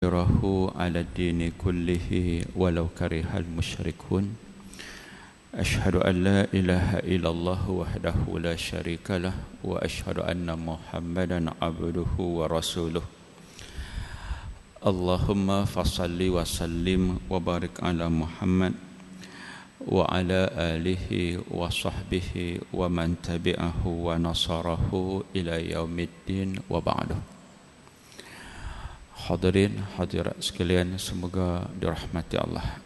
على الدين كله ولو كره المشركون أشهد أن لا إله إلا الله وحده لا شريك له وأشهد أن محمدا عبده ورسوله اللهم فصل وسلم وبارك على محمد وعلى آله وصحبه ومن تبعه ونصره إلى يوم الدين وبعده. Hadirin hadirat sekalian, semoga dirahmati Allah.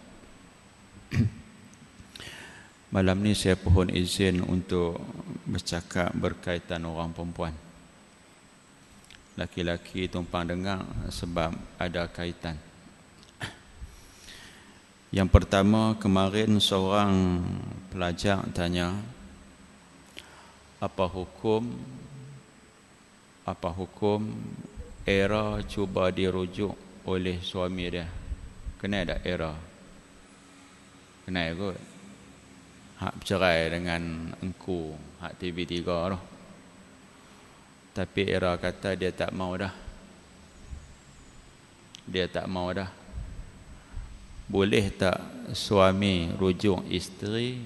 Malam ni saya pohon izin untuk bercakap berkaitan orang perempuan. Laki-laki tumpang dengar sebab ada kaitan. Yang pertama, kemarin seorang pelajar tanya, apa hukum era cuba dirujuk oleh suami dia? Kena ada era? Kena kot. Hak bercerai dengan engku, hak TV3 tu. Tapi era kata dia tak mau dah. Dia tak mau dah. Boleh tak suami rujuk isteri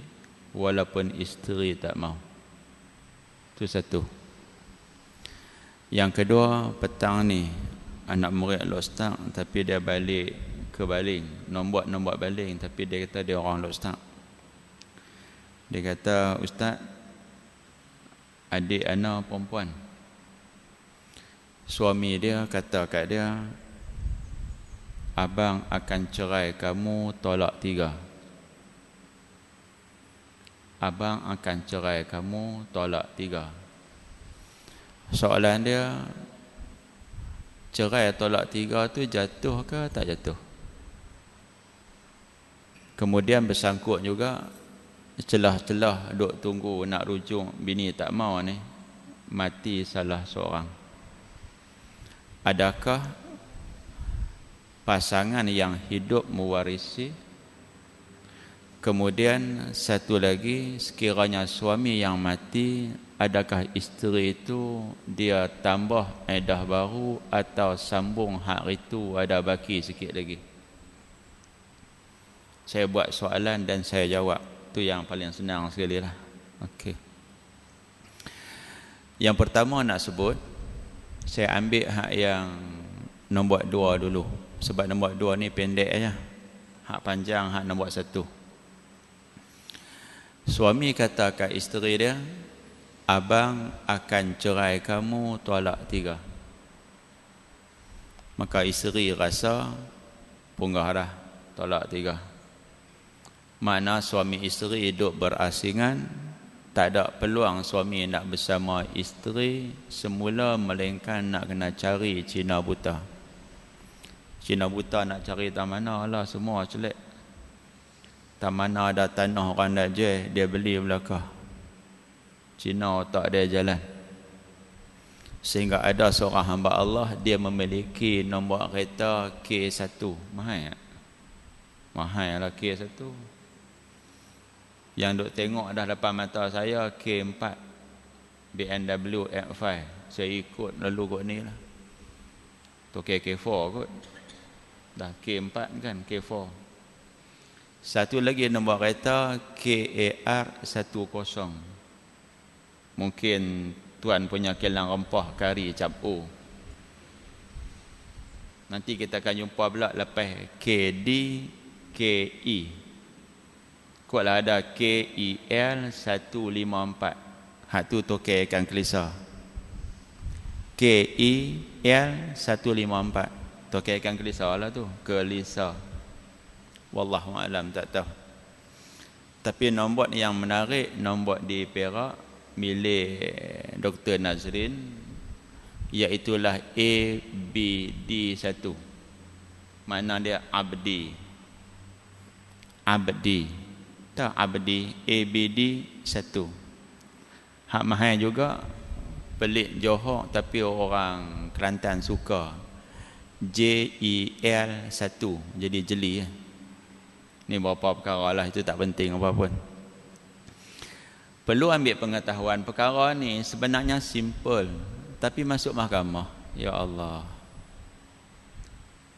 walaupun isteri tak mau? Itu satu. Yang kedua, petang ni anak murid Ustaz, tapi dia balik ke baling, nombor baling, tapi dia kata dia orang Ustaz. Dia kata, Ustaz, adik anak perempuan, suami dia kata kat dia, abang akan cerai kamu, tolak 3. Abang akan cerai kamu, tolak 3. Soalan dia, cerai tolak 3 tu jatuh ke tak jatuh? Kemudian bersangkut juga, celah-celah duk tunggu nak rujuk, bini tak mau ni, mati salah seorang. Adakah pasangan yang hidup mewarisi? Kemudian satu lagi, sekiranya suami yang mati, adakah isteri itu dia tambah iddah baru atau sambung hak itu ada baki sikit lagi? Saya buat soalan dan saya jawab. Itu yang paling senang sekali lah. Okey. Yang pertama nak sebut, saya ambil hak yang nombor 2 dulu. Sebab nombor 2 ni pendek aja. Hak panjang hak nombor 1. Suami kata kat isteri dia, abang akan cerai kamu, tolak 3. Maka isteri rasa punggah dah, tolak 3. Makna suami isteri hidup berasingan, tak ada peluang suami nak bersama isteri semula, melainkan nak kena cari Cina buta. Cina buta nak cari tak mana lah, semua celik. Tak mana ada tanah orang nak jual, dia beli belakang. Cina tak ada jalan. Sehingga ada seorang hamba Allah, dia memiliki nombor kereta K1. Mahal tak? Mahal lah K1. Yang duk tengok dah depan mata saya K4, BMW X5. Saya ikut lalu kot ni lah. Tu K4 kot. Dah K4 kan, K4. Satu lagi nombor kereta KAR10. Mungkin tuan punya kilang rempah kari cap O. Nanti kita akan jumpa pula lepas KD, KI. Kuatlah ada KIL 154. Hak tu tokai akan kelisa. KIL 154. Tokai akan kelisa lah tu. Kelisa. Wallahu alam, tak tahu. Tapi nombor yang menarik, nombor di Perak milik Dr. Nazrin, iaitulah ABD1. Makna dia abdi. Abdi. Tak abdi, ABD1. Hak mahal juga, pelik Johor tapi orang Kelantan suka. JEL1, jadi jeli ya. Ni beberapa perkara lah, itu tak penting apa pun. Perlu ambil pengetahuan, perkara ni sebenarnya simple, tapi masuk mahkamah, ya Allah.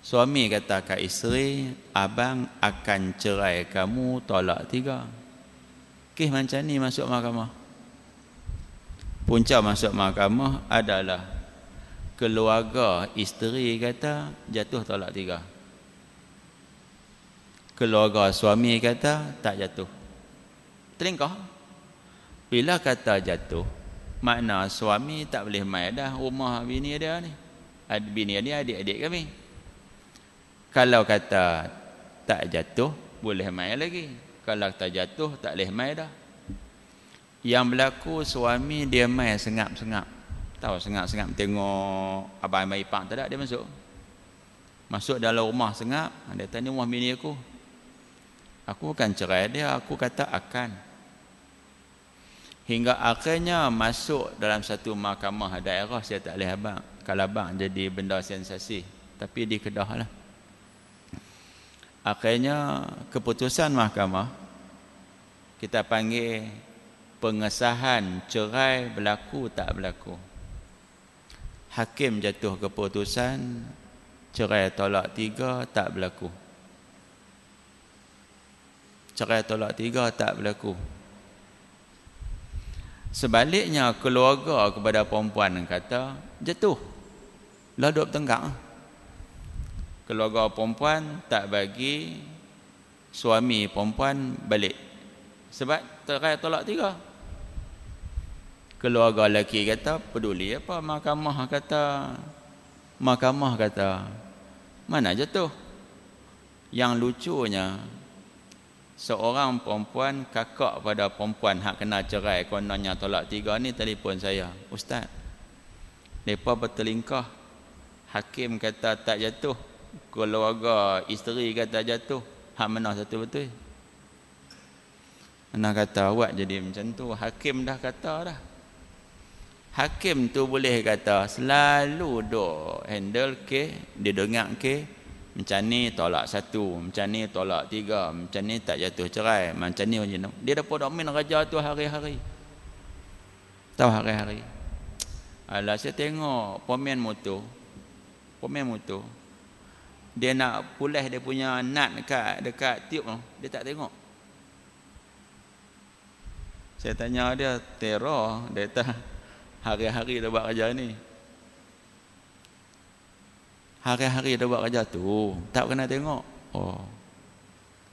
Suami kata kat isteri, abang akan cerai kamu, tolak 3. Kes macam ni masuk mahkamah. Punca masuk mahkamah adalah keluarga isteri kata jatuh tolak 3. Keluarga suami kata tak jatuh. Terlingkah. Bila kata jatuh, makna suami tak boleh mai dah rumah bini dia ni. Bini dia adik-adik kami. Kalau kata tak jatuh, boleh mai lagi. Kalau tak jatuh, tak boleh mai dah. Yang berlaku suami dia mai sengap-sengap. Tahu sengap-sengap tengok abang mai ipang tak ada, dia masuk. Masuk dalam rumah sengap, dia tanya rumah bini aku. Aku akan cerai dia, aku kata akan. Hingga akhirnya masuk dalam satu mahkamah daerah, saya tak boleh abang. Kalau abang jadi benda sensasi, tapi di Kedah lah. Akhirnya keputusan mahkamah, kita panggil pengesahan cerai berlaku tak berlaku. Hakim jatuh keputusan cerai tolak 3 tak berlaku. Cerai tolak 3 tak berlaku. Sebaliknya keluarga kepada perempuan kata jatuh. Lah duk bertengkar. Keluarga perempuan tak bagi suami perempuan balik. Sebab cerai tolak 3. Keluarga lelaki kata peduli apa mahkamah kata mana jatuh. Yang lucunya seorang perempuan kakak pada perempuan hak kena cerai kononnya tolak 3 ni telefon saya, ustaz, mereka bertelingkah, hakim kata tak jatuh, keluarga isteri kata jatuh, hak mana satu betul? Ana kata awak jadi macam tu, hakim dah kata dah. Hakim tu boleh kata selalu duk handle kes, dia dengar kes macam ni tolak 1, macam ni tolak 3, macam ni tak jatuh cerai, macam ni macam ni. Dia dapat domain kerja tu hari-hari. Tahu hari-hari. Alah saya tengok pemain motor. Dia nak pulih dia punya nut dekat tiup tu, dia tak tengok. Saya tanya dia, terror, dia kata hari-hari dia buat kerja ni. Hari-hari dia buat kerja tu, tak kena tengok. Oh.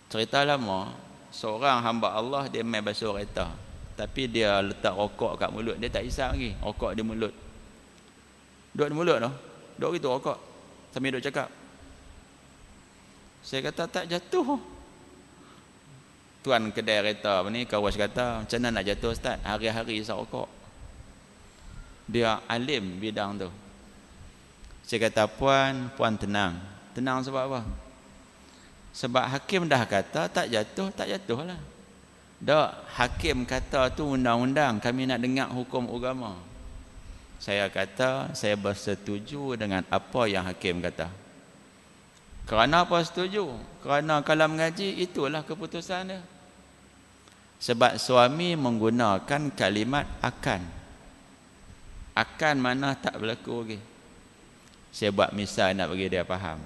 Cerita lama, seorang hamba Allah dia main basuh kereta. Tapi dia letak rokok kat mulut, dia tak hisap lagi. Rokok di mulut. Duduk di mulut tu. Duduk gitu rokok. Sambil duduk cakap. Saya kata tak jatuh. Tuan kedai kereta ni kawas kata, macam mana nak jatuh ustaz? Hari-hari hisap rokok. Dia alim bidang tu. Saya kata puan tenang. Tenang sebab apa? Sebab hakim dah kata tak jatuh lah. Dak, hakim kata tu undang-undang, kami nak dengar hukum agama. Saya kata saya bersetuju dengan apa yang hakim kata. Kerana apa setuju? Kerana kalau mengaji itulah keputusan dia. Sebab suami menggunakan kalimat akan. Akan mana tak berlaku lagi. Saya buat misal nak bagi dia faham.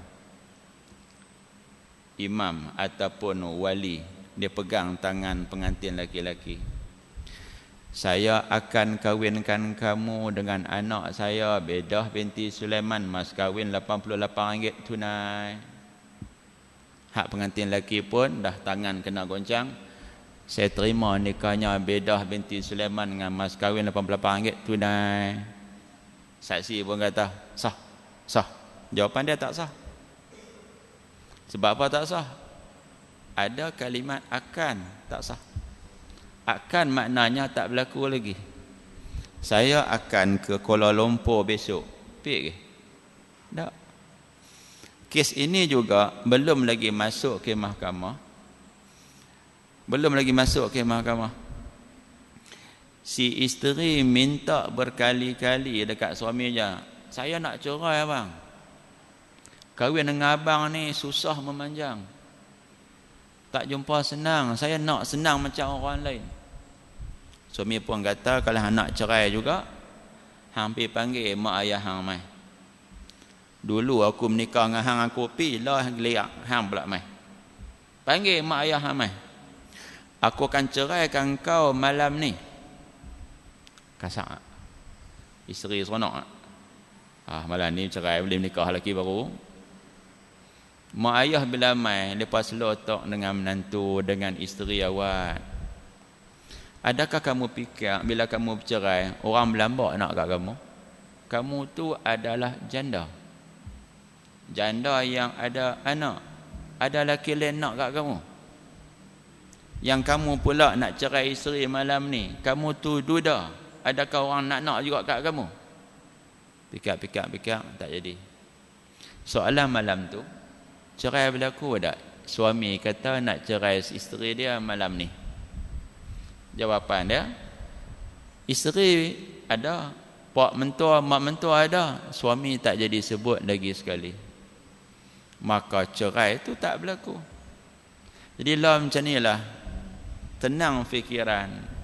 Imam ataupun wali, dia pegang tangan pengantin laki-laki. Saya akan kahwinkan kamu dengan anak saya, Bedah binti Sulaiman, mas kahwin RM88 tunai. Hak pengantin lelaki pun dah tangan kena goncang. Saya terima nikahnya Bedah binti Sulaiman dengan mas kahwin RM88 tunai. Saksi pun kata sah. Jawapan dia tak sah. Sebab apa tak sah? Ada kalimat akan, tak sah. Akan maknanya tak berlaku lagi. Saya akan ke Kuala Lumpur besok. Pik ke? Tak. Kes ini juga belum lagi masuk ke mahkamah. Si isteri minta berkali-kali dekat suaminya, saya nak cerai abang. Kahwin dengan abang ni susah memanjang. Tak jumpa senang. Saya nak senang macam orang lain. Suami pun kata kalau hang nak cerai juga, hang pergi panggil mak ayah hang mai. Dulu aku menikah dengan hang aku pi lah geliak hang pula mai. Panggil mak ayah hang mai. Aku akan ceraikan kau malam ni. Kasar. Isteri seronok. Malam ni cerai boleh menikah lelaki baru. Mak ayah bila mai lepas lotok dengan menantu dengan isteri awak. Adakah kamu fikir bila kamu bercerai orang berlambak nak kat kamu? Kamu tu adalah janda. Janda yang ada anak, ada lelaki lain nak kat kamu. Yang kamu pula nak cerai isteri malam ni, kamu tu duda. Adakah orang nak juga kat kamu? Fikir, tak jadi. Soalan malam tu, cerai berlaku tak? Suami kata nak cerai isteri dia malam ni. Jawapan dia, isteri ada, pak mentua, mak mentua ada, suami tak jadi sebut lagi sekali. Maka cerai itu tak berlaku. Jadi lah macam ni lah, tenang fikiran.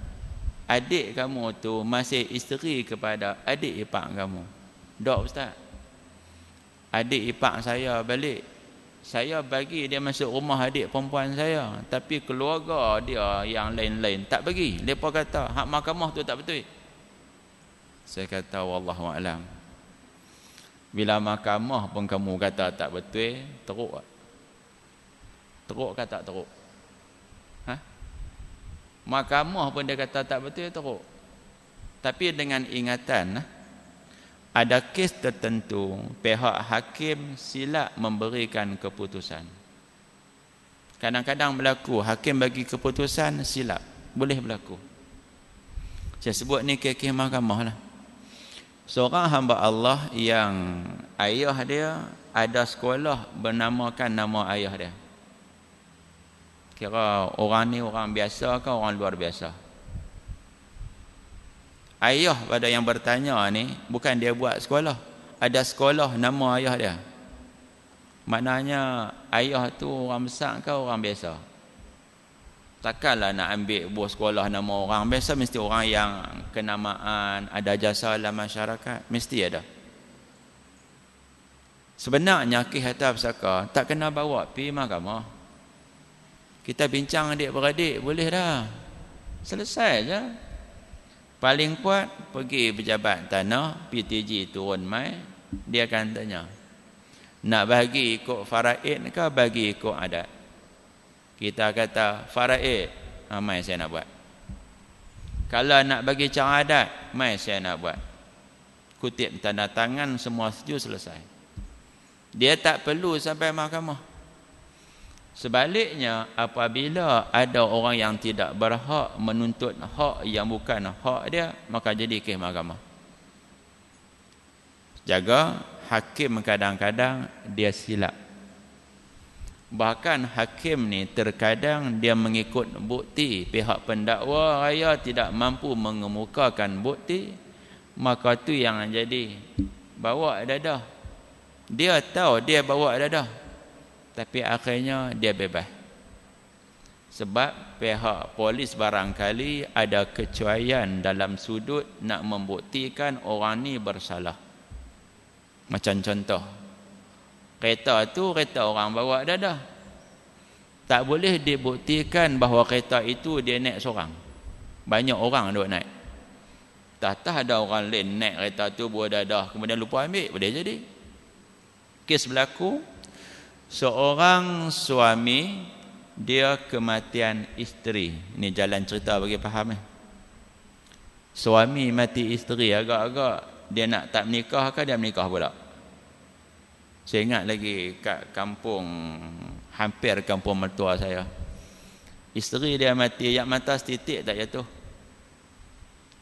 Adik kamu tu masih isteri kepada adik ipar kamu. Dok ustaz, adik ipar saya balik, saya bagi dia masuk rumah adik perempuan saya, tapi keluarga dia yang lain-lain tak bagi. Mereka kata hak mahkamah tu tak betul. Saya kata wallahu a'lam. Bila mahkamah pun kamu kata tak betul, teruk tak? Teruk ke tak teruk? Mahkamah pun dia kata tak betul, teruk. Tapi dengan ingatan, ada kes tertentu pihak hakim silap memberikan keputusan. Kadang-kadang berlaku hakim bagi keputusan silap, boleh berlaku. Saya sebut ni kes mahkamah lah. Seorang hamba Allah yang ayah dia ada sekolah bernamakan nama ayah dia. Kira orang ni orang biasa ke orang luar biasa? Ayah pada yang bertanya ni bukan dia buat sekolah, ada sekolah nama ayah dia. Maknanya ayah tu orang besar ke orang biasa? Takkanlah nak ambil buah sekolah nama orang biasa, mesti orang yang kenamaan, ada jasa dalam masyarakat, mesti ada. Sebenarnya kisah pesaka tak kena bawa pergi mahkamah. Kita bincang adik-beradik boleh dah, selesai je. Paling kuat pergi pejabat tanah, PTG turun mai, dia akan tanya, nak bagi ikut faraid ke bagi ikut adat? Kita kata faraid, mai saya nak buat. Kalau nak bagi cara adat, mai saya nak buat. Kutip tanda tangan, semua setuju, selesai. Dia tak perlu sampai mahkamah. Sebaliknya, apabila ada orang yang tidak berhak menuntut hak yang bukan hak dia, maka jadi kes mahkamah. Jaga, hakim kadang-kadang dia silap. Bahkan hakim ni terkadang dia mengikut bukti, pihak pendakwa raya tidak mampu mengemukakan bukti, maka tu yang jadi bawa dadah. Dia tahu dia bawa dadah, tapi akhirnya dia bebas. Sebab pihak polis barangkali ada kecuaian dalam sudut nak membuktikan orang ni bersalah. Macam contoh, kereta tu kereta orang bawa dadah, tak boleh dibuktikan bahawa kereta itu dia naik seorang, banyak orang duk naik. Tak ada orang lain naik kereta tu bawa dadah kemudian lupa ambil, boleh jadi. Kes berlaku, seorang suami dia kematian isteri. Ini jalan cerita bagi faham. Suami mati isteri, agak-agak dia nak tak menikah ke dia menikah pula. Saya ingat lagi kat kampung, hampir kampung mertua saya, isteri dia mati, air mata setitik tak jatuh.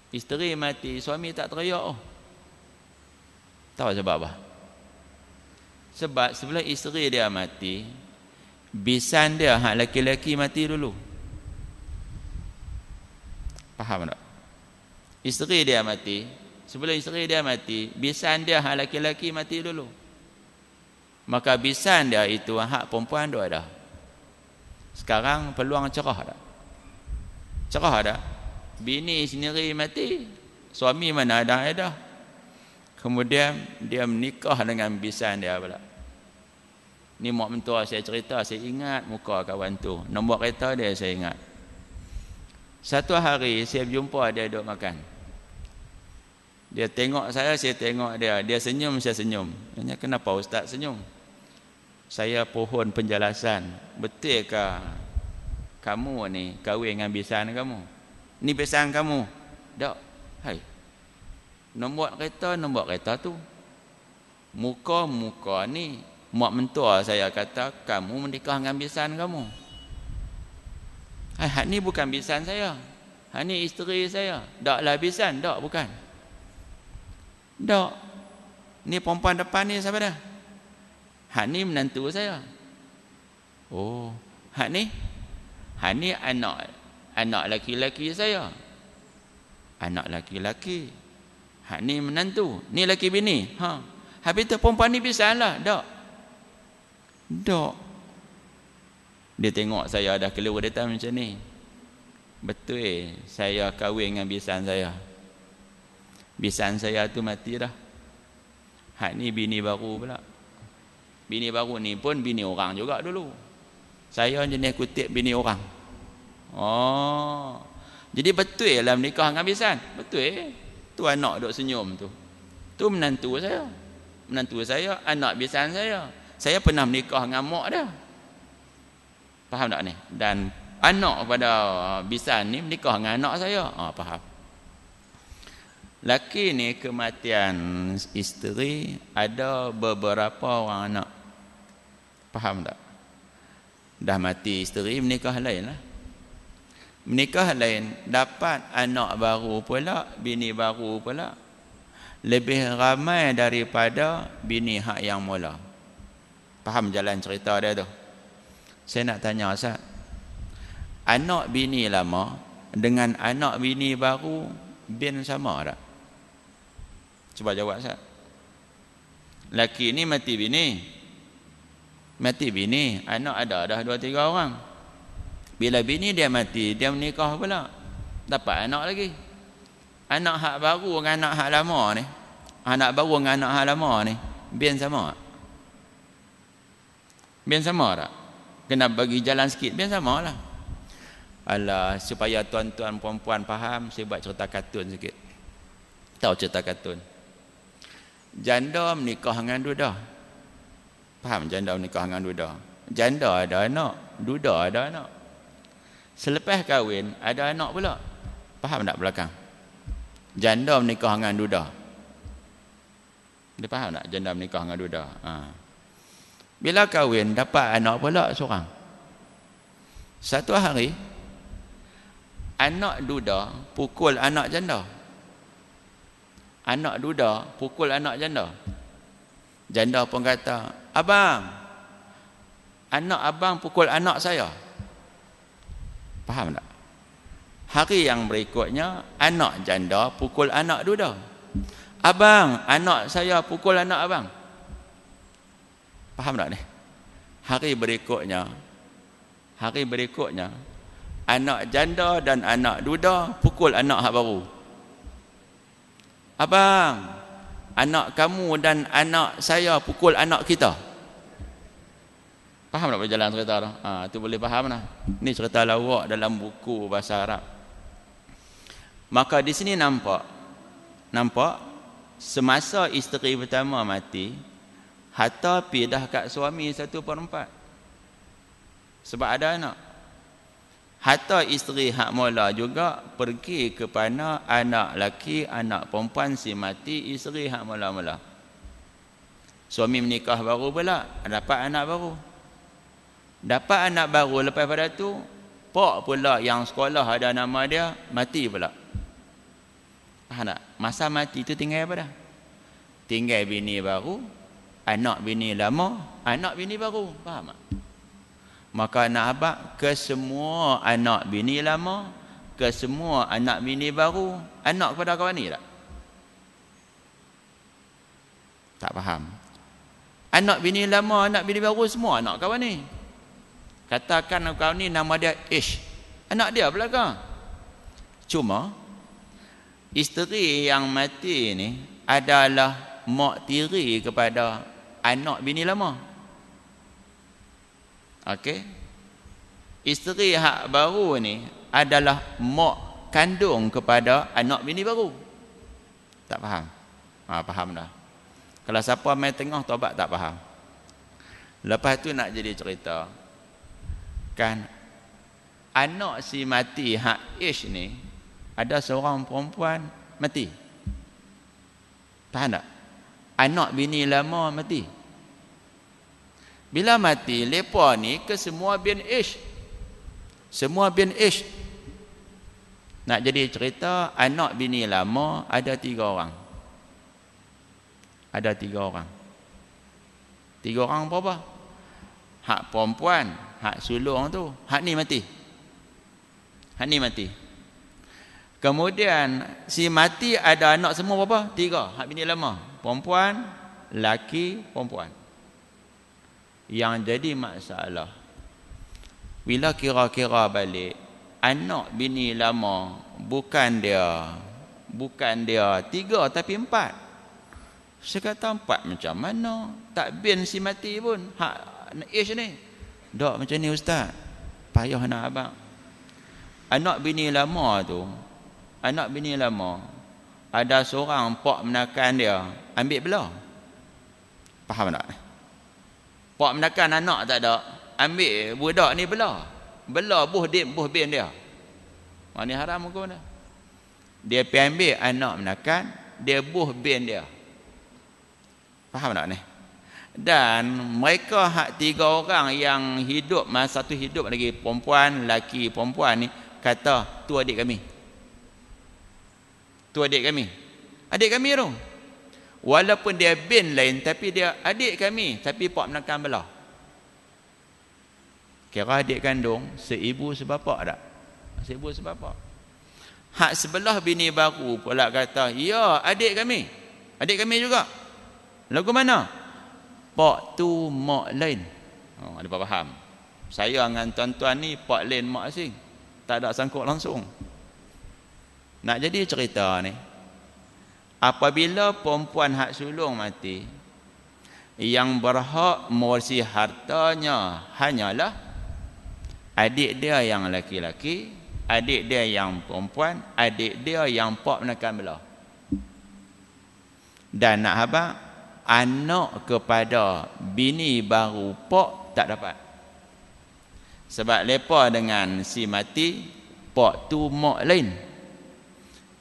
Isteri mati, suami tak teriak. Tahu sebab apa? Sebab sebelum isteri dia mati, bisan dia hak laki-laki mati dulu. Faham tak? Isteri dia mati, sebelum isteri dia mati, bisan dia hak laki-laki mati dulu. Maka bisan dia itu hak perempuan dia ada. Sekarang peluang cerah tak? Cerah tak? Bini sendiri mati, suami mana ada. Kemudian dia menikah dengan bisan dia pula. Ni mak mentua saya cerita, saya ingat muka kawan tu. Nombor kereta dia saya ingat. Satu hari saya berjumpa dia duduk makan. Dia tengok saya tengok dia. Dia senyum, saya senyum. Tanya, kenapa ustaz senyum? Saya pohon penjelasan. Betulkah kamu ni kahwin dengan bisan kamu? Ni bisan kamu? Tak. Hai. Nombor kereta tu. Muka ni mak mentua saya kata kamu menikah dengan bisan kamu. Hak ni bukan bisan saya. Hak ni isteri saya. Taklah bisan, tak bukan. Tak. Ni perempuan depan ni siapa dah? Hak ni menantu saya. Oh, hak ni anak laki-laki saya. Anak laki-laki. Hak ni menantu. Ni laki bini. Habis tu perempuan ni bisan lah. Tak. Dia tengok saya dah keluar dia macam ni. Betul saya kahwin dengan bisan saya. Bisan saya tu mati dah. Hak ni bini baru pula. Bini baru ni pun bini orang juga dulu. Saya jenis kutip bini orang. Oh. Jadi betul lah menikah dengan bisan. Betul. Tu anak duk senyum tu. Tu menantu saya. Menantu saya anak bisan saya. Saya pernah menikah dengan mak dia. Faham tak ni? Dan anak pada bisan ni menikah dengan anak saya. Faham. Laki ni kematian isteri ada beberapa orang anak. Faham tak? Dah mati isteri, menikah lain lah. Menikah lain, dapat anak baru pula, bini baru pula. Lebih ramai daripada bini hak yang mula. Faham jalan cerita dia tu? Saya nak tanya Ustaz, anak bini lama dengan anak bini baru bin sama tak? Cuba jawab Ustaz. Laki ni mati bini, anak ada dah 2-3 orang. Bila bini dia mati, dia menikah pula, dapat anak lagi. Anak hak baru dengan anak hak lama ni, anak baru dengan anak hak lama ni bin sama tak? Bin sama tak? Kena bagi jalan sikit, bin sama lah. Alah, supaya tuan-tuan perempuan faham, saya buat cerita kartun sikit. Tahu cerita kartun? Janda menikah dengan duda. Faham janda menikah dengan duda? Janda ada anak, duda ada anak. Selepas kahwin ada anak pula. Faham tak belakang? Janda menikah dengan duda. Dia faham tak janda menikah dengan duda? Bila kahwin dapat anak pula seorang. Satu hari anak duda pukul anak janda. Anak duda pukul anak janda. Janda pun kata, "Abang, anak abang pukul anak saya." Faham tak? Hari yang berikutnya anak janda pukul anak duda. "Abang, anak saya pukul anak abang." Faham tak ni? Hari berikutnya anak janda dan anak duda pukul anak hak baru. "Abang, anak kamu dan anak saya pukul anak kita." Faham tak berjalan cerita tu? Tu boleh faham lah. Ni cerita lawak dalam buku bahasa Arab. Maka di sini nampak semasa isteri pertama mati, harta pindah kat suami 1/4. Sebab ada anak. Harta isteri hak mula juga pergi kepada anak laki, anak perempuan si mati isteri hak mula-mula. Suami menikah baru pula, dapat anak baru. Dapat anak baru, lepas pada tu pak pula yang sekolah ada nama dia mati pula. Faham tak? Masa mati tu tinggal apa dah? Tinggal bini baru, anak bini lama, anak bini baru. Faham tak? Maka nak abad ke semua anak bini lama, ke semua anak bini baru, anak kepada kawan ni tak? Tak faham. Anak bini lama, anak bini baru semua anak kawan ni. Katakan kawan ni nama dia Ish, anak dia belakang. Cuma isteri yang mati ni adalah mak tiri kepada anak bini lama. Okey. Isteri hak baru ni adalah mak kandung kepada anak bini baru. Tak faham? Faham dah. Kalau siapa main tengah taubat tak faham. Lepas tu nak jadi cerita. Kan anak si mati hak ish ni ada seorang perempuan mati. Faham tak? Anak bini lama mati. Bila mati, lepa ni ke semua bin ish. Semua bin ish. Nak jadi cerita, anak bini lama ada 3 orang. Ada 3 orang. 3 orang berapa? Hak perempuan, hak sulung tu, hak ni mati. Hak ni mati. Kemudian si mati ada anak semua berapa? 3. Hak bini lama. Perempuan, laki, perempuan. Yang jadi masalah, bila kira-kira balik, anak bini lama bukan dia 3 tapi 4. Saya kata 4 macam mana? Tak bin si mati pun. Hak ish ni. Tak macam ni ustaz. Payah nak abang. Anak bini lama tu, anak bini lama, ada seorang pak menakan dia, ambil belah. Faham tak? Pak menakan anak tak ada, ambil budak ni belah. Belah buh bin dia. Mana haram ke mana? Dia pergi ambil anak menakan, dia buh bin dia. Faham tak ni? Dan mereka hak 3 orang yang hidup, masa tu hidup lagi, perempuan, laki, perempuan ni, kata tu adik kami. Tu adik kami. Adik kami tu. Walaupun dia bin lain, tapi dia adik kami, tapi pak menakan belah. Kira adik kandung, seibu sebapa tak? Seibu sebapa. Hak sebelah bini baru pula kata, ya adik kami. Adik kami juga. Lagu mana? Pak tu mak lain. Ada faham? Saya dengan tuan-tuan ni pak lain mak asing. Tak ada sangkut langsung. Nak jadi cerita ni, apabila perempuan hak sulung mati, yang berhak mewarisi hartanya hanyalah adik dia yang laki-laki, adik dia yang perempuan, adik dia yang pak menakan belah. Dan nak habaq, anak kepada bini baru pak tak dapat. Sebab lepa dengan si mati, pak tu mak lain.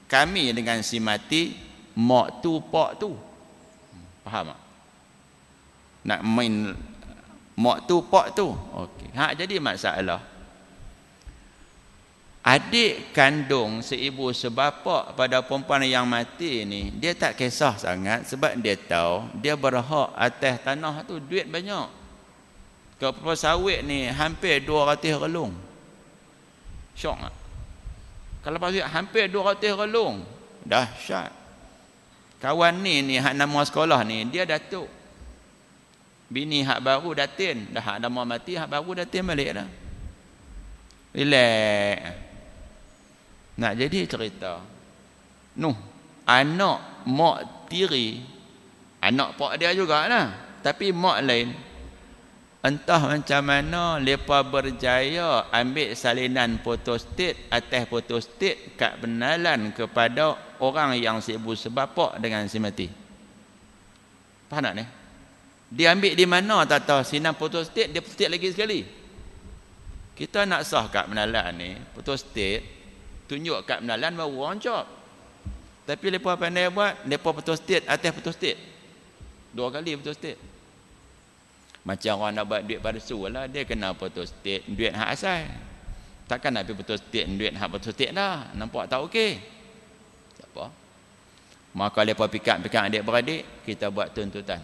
Kami dengan si mati, mak tu pak tu. Faham tak? Nak main mak tu pak tu. Okey. Hak jadi masalah. Adik kandung seibu sebapa pada perempuan yang mati ni, dia tak kisah sangat sebab dia tahu dia berhak atas tanah tu, duit banyak. Kalau sawit ni hampir 200 relung. Syok tak? Kalau pasal hampir 200 relung, dahsyat. Kawan ni hak nama sekolah ni, dia datuk. Bini hak baru datin, dah hak nama mati, hak baru datin balik dah. Relax. Nak jadi cerita. Nuh, anak mak tiri, anak pak dia jugalah, tapi mak lain. Entah macam mana mereka berjaya ambil salinan fotostat atas fotostat kad benalan kepada orang yang seibu sebapa dengan si mati. Faham tak ni? Dia ambil di mana tak tahu, salinan fotostat, dia fotostat lagi sekali. Kita nak sah kad benalan ni, fotostat, tunjuk kad benalan baru orang cop. Tapi mereka pandai buat, mereka fotostat atas fotostat. 2 kali fotostat. Macam orang nak buat duit palsu lah, dia kena fotostat duit hak asal. Takkan nak pergi fotostat duit hak fotostat dah. Nampak tak okey? Tak apa. Maka mereka pikir-pikir adik-beradik, kita buat tuntutan.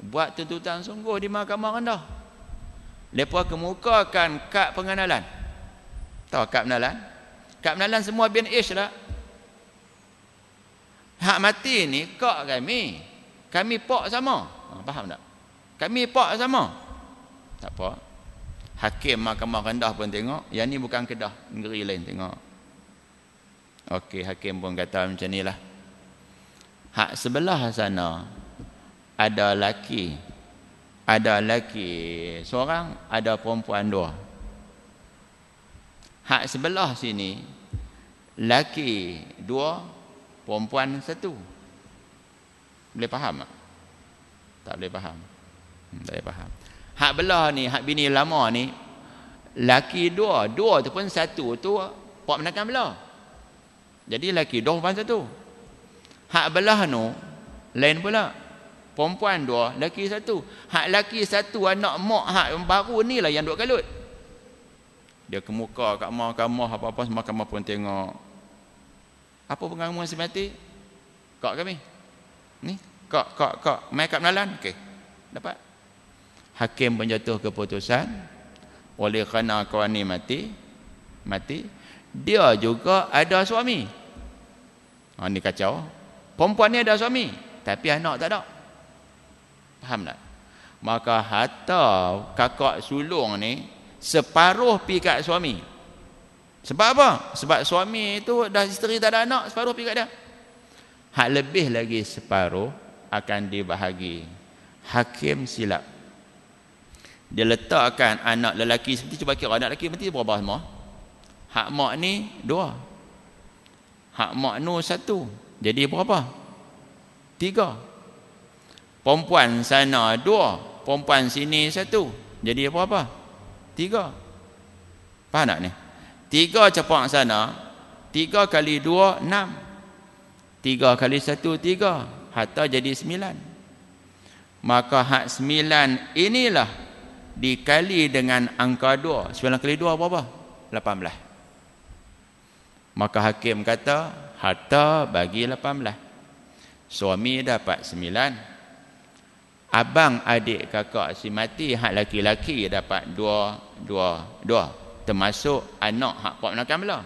Buat tuntutan sungguh di mahkamah rendah. Mereka kemukakan kad pengenalan. Tahu kad pengenalan? Kad pengenalan semua bin ish lah. Hak mati ni kak kami. Kami pak sama. Faham tak? Kami pak sama. Tak apa. Hakim mahkamah rendah pun tengok, yang ni bukan Kedah, negeri lain tengok. Okey, hakim pun kata macam ni lah. Hak sebelah sana ada laki seorang, ada perempuan 2. Hak sebelah sini laki 2, perempuan 1. Boleh faham tak? Tak boleh faham. Tak boleh faham. Hak belah ni, hak bini lama ni, laki 2 tu pun 1 tu pak menakan belah. Jadi laki 2, perempuan 1. Hak belah nu lain pula. Perempuan 2, laki 1. Hak laki 1 anak mak hak baru ni lah yang duk kalut. Dia kemuka kat mahkamah apa-apa, mahkamah pun tengok. Apa pengamu si mati? Kak kami. Ni, kak mai kat Menalan. Okey. Dapat. Hakim menjatuh keputusan oleh kerana kawan ni mati. Dia juga ada suami. Ni kacau. Perempuan ni ada suami, tapi anak tak ada. Faham tak? Maka harta kakak sulung ni separuh pi kat suami. Sebab apa? Sebab suami tu dah isteri tak ada anak, separuh pi kat dia. Hak lebih lagi separuh akan dibahagi. Hakim silap. Dia letakkan anak lelaki, seperti cuba kira anak lelaki mesti berapa semua? Hak mak ni 2. Hak mak nu 1. Jadi berapa? 3. Perempuan sana 2, perempuan sini 1. Jadi berapa? 3. Faham tak ni? 3 capak sana, 3 kali 2 6. 3 kali 1 3. Harta jadi 9. Maka hak 9 inilah dikali dengan angka 2. 9 kali 2 berapa? 18. Maka hakim kata harta bagi 18. Suami dapat 9. Abang adik kakak si mati hak laki-laki dapat 2. Termasuk anak hak pak menakan belah.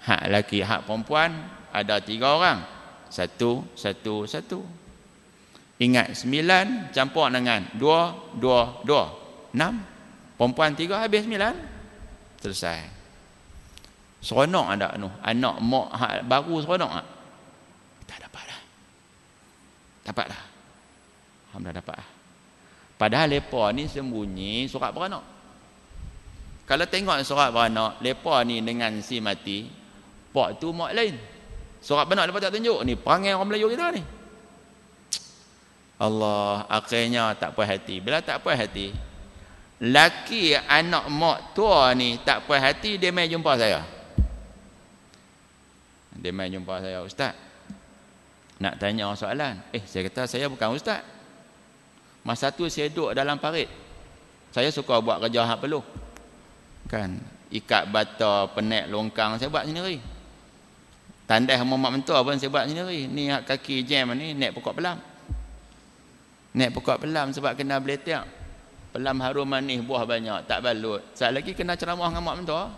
Hak laki hak perempuan ada 3 orang. 1. Ingat 9 campur dengan 2. 6. Perempuan 3 habis 9. Selesai. Seronok ada tu. Anak mak hak baru seronok tak? Tak dapat dah. Dapat dah. Alhamdulillah dapat dah. Padahal mereka ni sembunyi surat beranak. Kalau tengok surat beranak, mereka ni dengan si mati, pak tu mak lain. Surat beranak mereka tak tunjuk. Ni perangai orang Melayu kita ni. Allah, akhirnya tak puas hati. Bila tak puas hati, laki anak mak tua ni tak puas hati, dia mai jumpa saya. Dia mai jumpa saya, Ustaz, nak tanya soalan. Saya kata saya bukan Ustaz. Masa tu saya duduk dalam parit. Saya suka buat kerja hak peluh. Kan, ikat bata, penek longkang saya buat sendiri. Tandai sama mak mentua pun saya buat sendiri. Ni hak kaki jam ni naik pokok pelam. Naik pokok pelam sebab kena beletak. Pelam harum manis, buah banyak, tak balut. Saat lagi kena ceramah dengan mak mentua.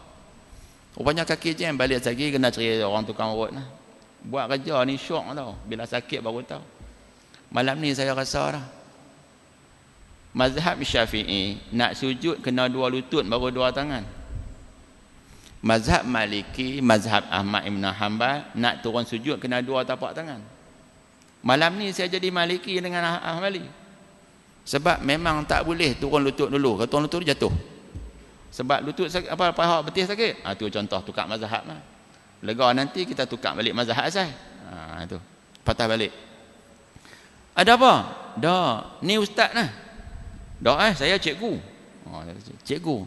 Rupanya kaki jam balik lagi kena cerita orang tukang urut lah. Buat kerja ni syok tau. Bila sakit baru tahu. Malam ni saya rasa dah. Mazhab Syafi'i nak sujud kena 2 lutut baru 2 tangan. Mazhab Maliki, mazhab Ahmad Ibn Hanbal nak turun sujud kena 2 tapak tangan. Malam ni saya jadi Maliki dengan Ahmali. Sebab memang tak boleh turun lutut dulu. Kalau turun lutut jatuh. Sebab lutut sakit, paha betis sakit. Tu contoh tukar mazhab lah. Lega nanti kita tukar balik mazhab asal. Itu. Patah balik. Ada apa? Dah. Ni ustaz lah. Dah saya cikgu. Cikgu.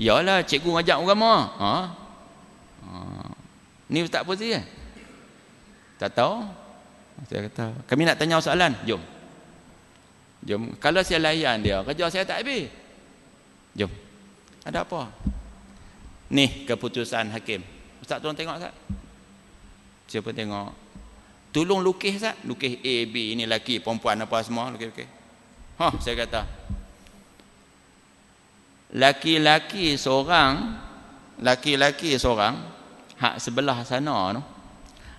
Yalah cikgu ngajak agama. Ni ustaz apa sih? Tak tahu. Saya kata, kami nak tanya soalan. Jom. Kalau saya layan dia, kerja saya tak habis. Jom. Ada apa? Ni keputusan hakim. Ustaz tolong tengok Ustaz. Siapa tengok? Tolong lukis Ustaz. Lukis A, B, ini lelaki, perempuan apa semua. Lukis. Saya kata. Laki-laki seorang hak sebelah sana tu,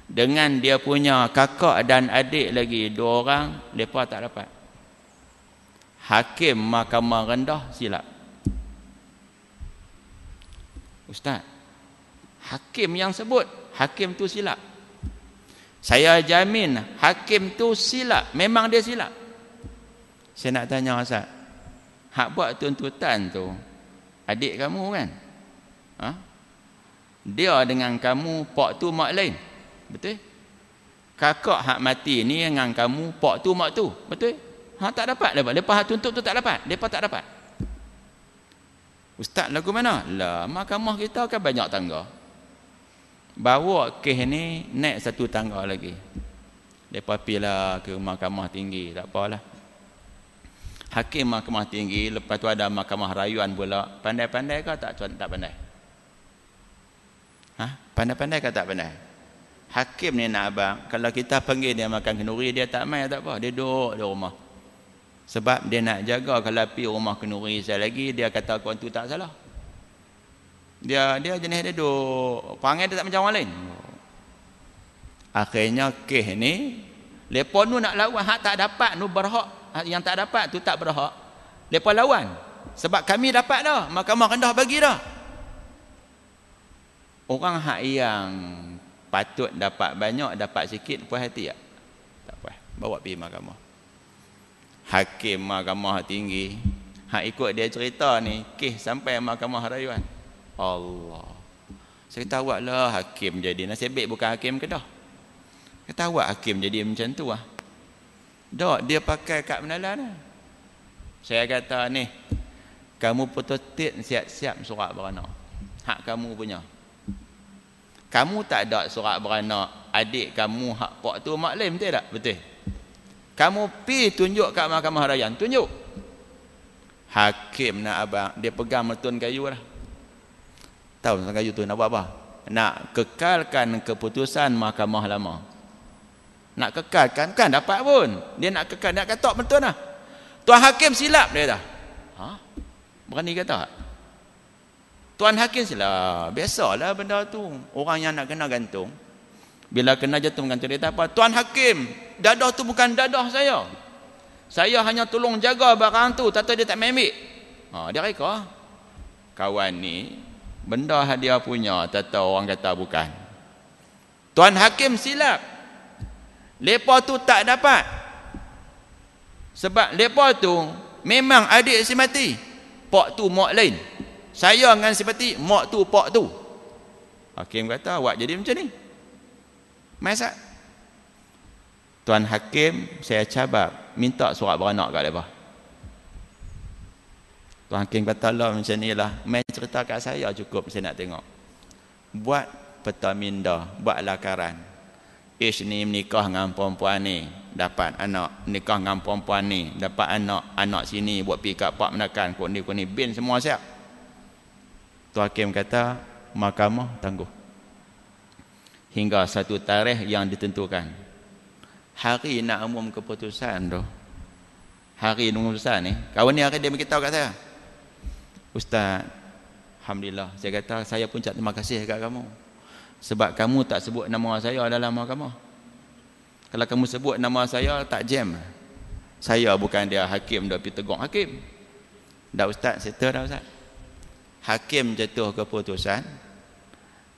dengan dia punya kakak dan adik lagi 2 orang, mereka tak dapat. Hakim mahkamah rendah silap. Ustaz, hakim yang sebut, hakim tu silap. Saya jamin hakim tu silap, memang dia silap. Saya nak tanya Ustaz, hak buat tuntutan tu adik kamu kan? Ha? Dia dengan kamu pak tu mak lain. Betul? Kakak hak mati ni dengan kamu pak tu mak tu. Betul? Ha, tak dapat lepas. Lepas hak tuntut tu tak dapat. Depa tak dapat. Ustaz lagu mana? Lah, mahkamah kita kan banyak tangga. Bawa kes ni naik satu tangga lagi. Depa pilah ke mahkamah tinggi, tak apalah. Hakim mahkamah tinggi, lepas tu ada mahkamah rayuan pula. Pandai-pandai ke tak pandai? Ha? Pandai-pandai ke tak pandai? Hakim ni nak abang, kalau kita panggil dia makan kenduri, dia tak main, tak apa. Dia duduk di rumah. Sebab dia nak jaga kalau pergi rumah kenduri saya lagi, dia kata kawan tu tak salah. Dia jenis dia duduk, panggil dia tak macam orang lain. Akhirnya kes ni, mereka ni nak lawan, hak tak dapat ni berhak. Yang tak dapat tu tak berhak. Mereka lawan. Sebab kami dapat dah, mahkamah rendah bagi dah. Orang hak yang patut dapat banyak, dapat sikit, puas hati tak? Tak puas. Bawa pergi mahkamah. Hakim mahkamah tinggi, hak ikut dia cerita ni, kes sampai mahkamah rayuan. Allah. Saya tahu lah hakim jadi. Nasib baik bukan hakim Kedah. Saya tahu hakim jadi macam tu lah. Dok, dia pakai kad penalan. Saya kata ni, kamu pututin siap-siap surat beranak. Hak kamu punya. Kamu tak ada surat beranak, adik kamu hak pak tu mak lain, betul tak? Betul. Kamu pi tunjuk kat mahkamah rayuan, tunjuk. Hakim nak abang, dia pegang metun kayu lah. Tahu metun kayu tu nak buat apa? Nak kekalkan keputusan mahkamah lama. Nak kekalkan, kan dapat pun. Dia nak kekal, nak katok betul lah. Tuan hakim silap dia dah. Ha? Berani kata tak? Tuan hakim silap. Biasalah benda tu. Orang yang nak kena gantung, bila kena jatuh gantung dia tak apa. Tuan hakim, dadah tu bukan dadah saya. Saya hanya tolong jaga barang tu, tata dia tak ambil. Ha, dia reka. Kawan ni, benda dia punya, tata orang kata bukan. Tuan hakim silap. Lepa tu tak dapat. Sebab lepa tu memang adik si mati. Pak tu mak lain. Saya dengan si mati, mak tu pak tu. Hakim kata, awak jadi macam ni. Masak. Tuan hakim, saya cabar, minta surat beranak kat lepa. Tuan hakim kata, lah macam ni lah. Main cerita kat saya cukup, saya nak tengok. Buat peta minda, buat lakaran. Ish ni menikah dengan perempuan ni, dapat anak. Nikah dengan perempuan ni, dapat anak. Anak sini buat pergi kat pak menakan, kok ni bin semua siap. Tuan hakim kata, mahkamah tangguh hingga satu tarikh yang ditentukan. Hari nak umum keputusan tu, hari umum keputusan ni, kawan ni hari dia beritahu kat saya, Ustaz, alhamdulillah, saya kata saya pun ucap terima kasih kat kamu. Sebab kamu tak sebut nama saya dalam mahkamah. Kalau kamu sebut nama saya, tak jam. Saya bukan dia hakim, dah pergi tegur hakim. Dah Ustaz, settle dah Ustaz. Hakim jatuh keputusan,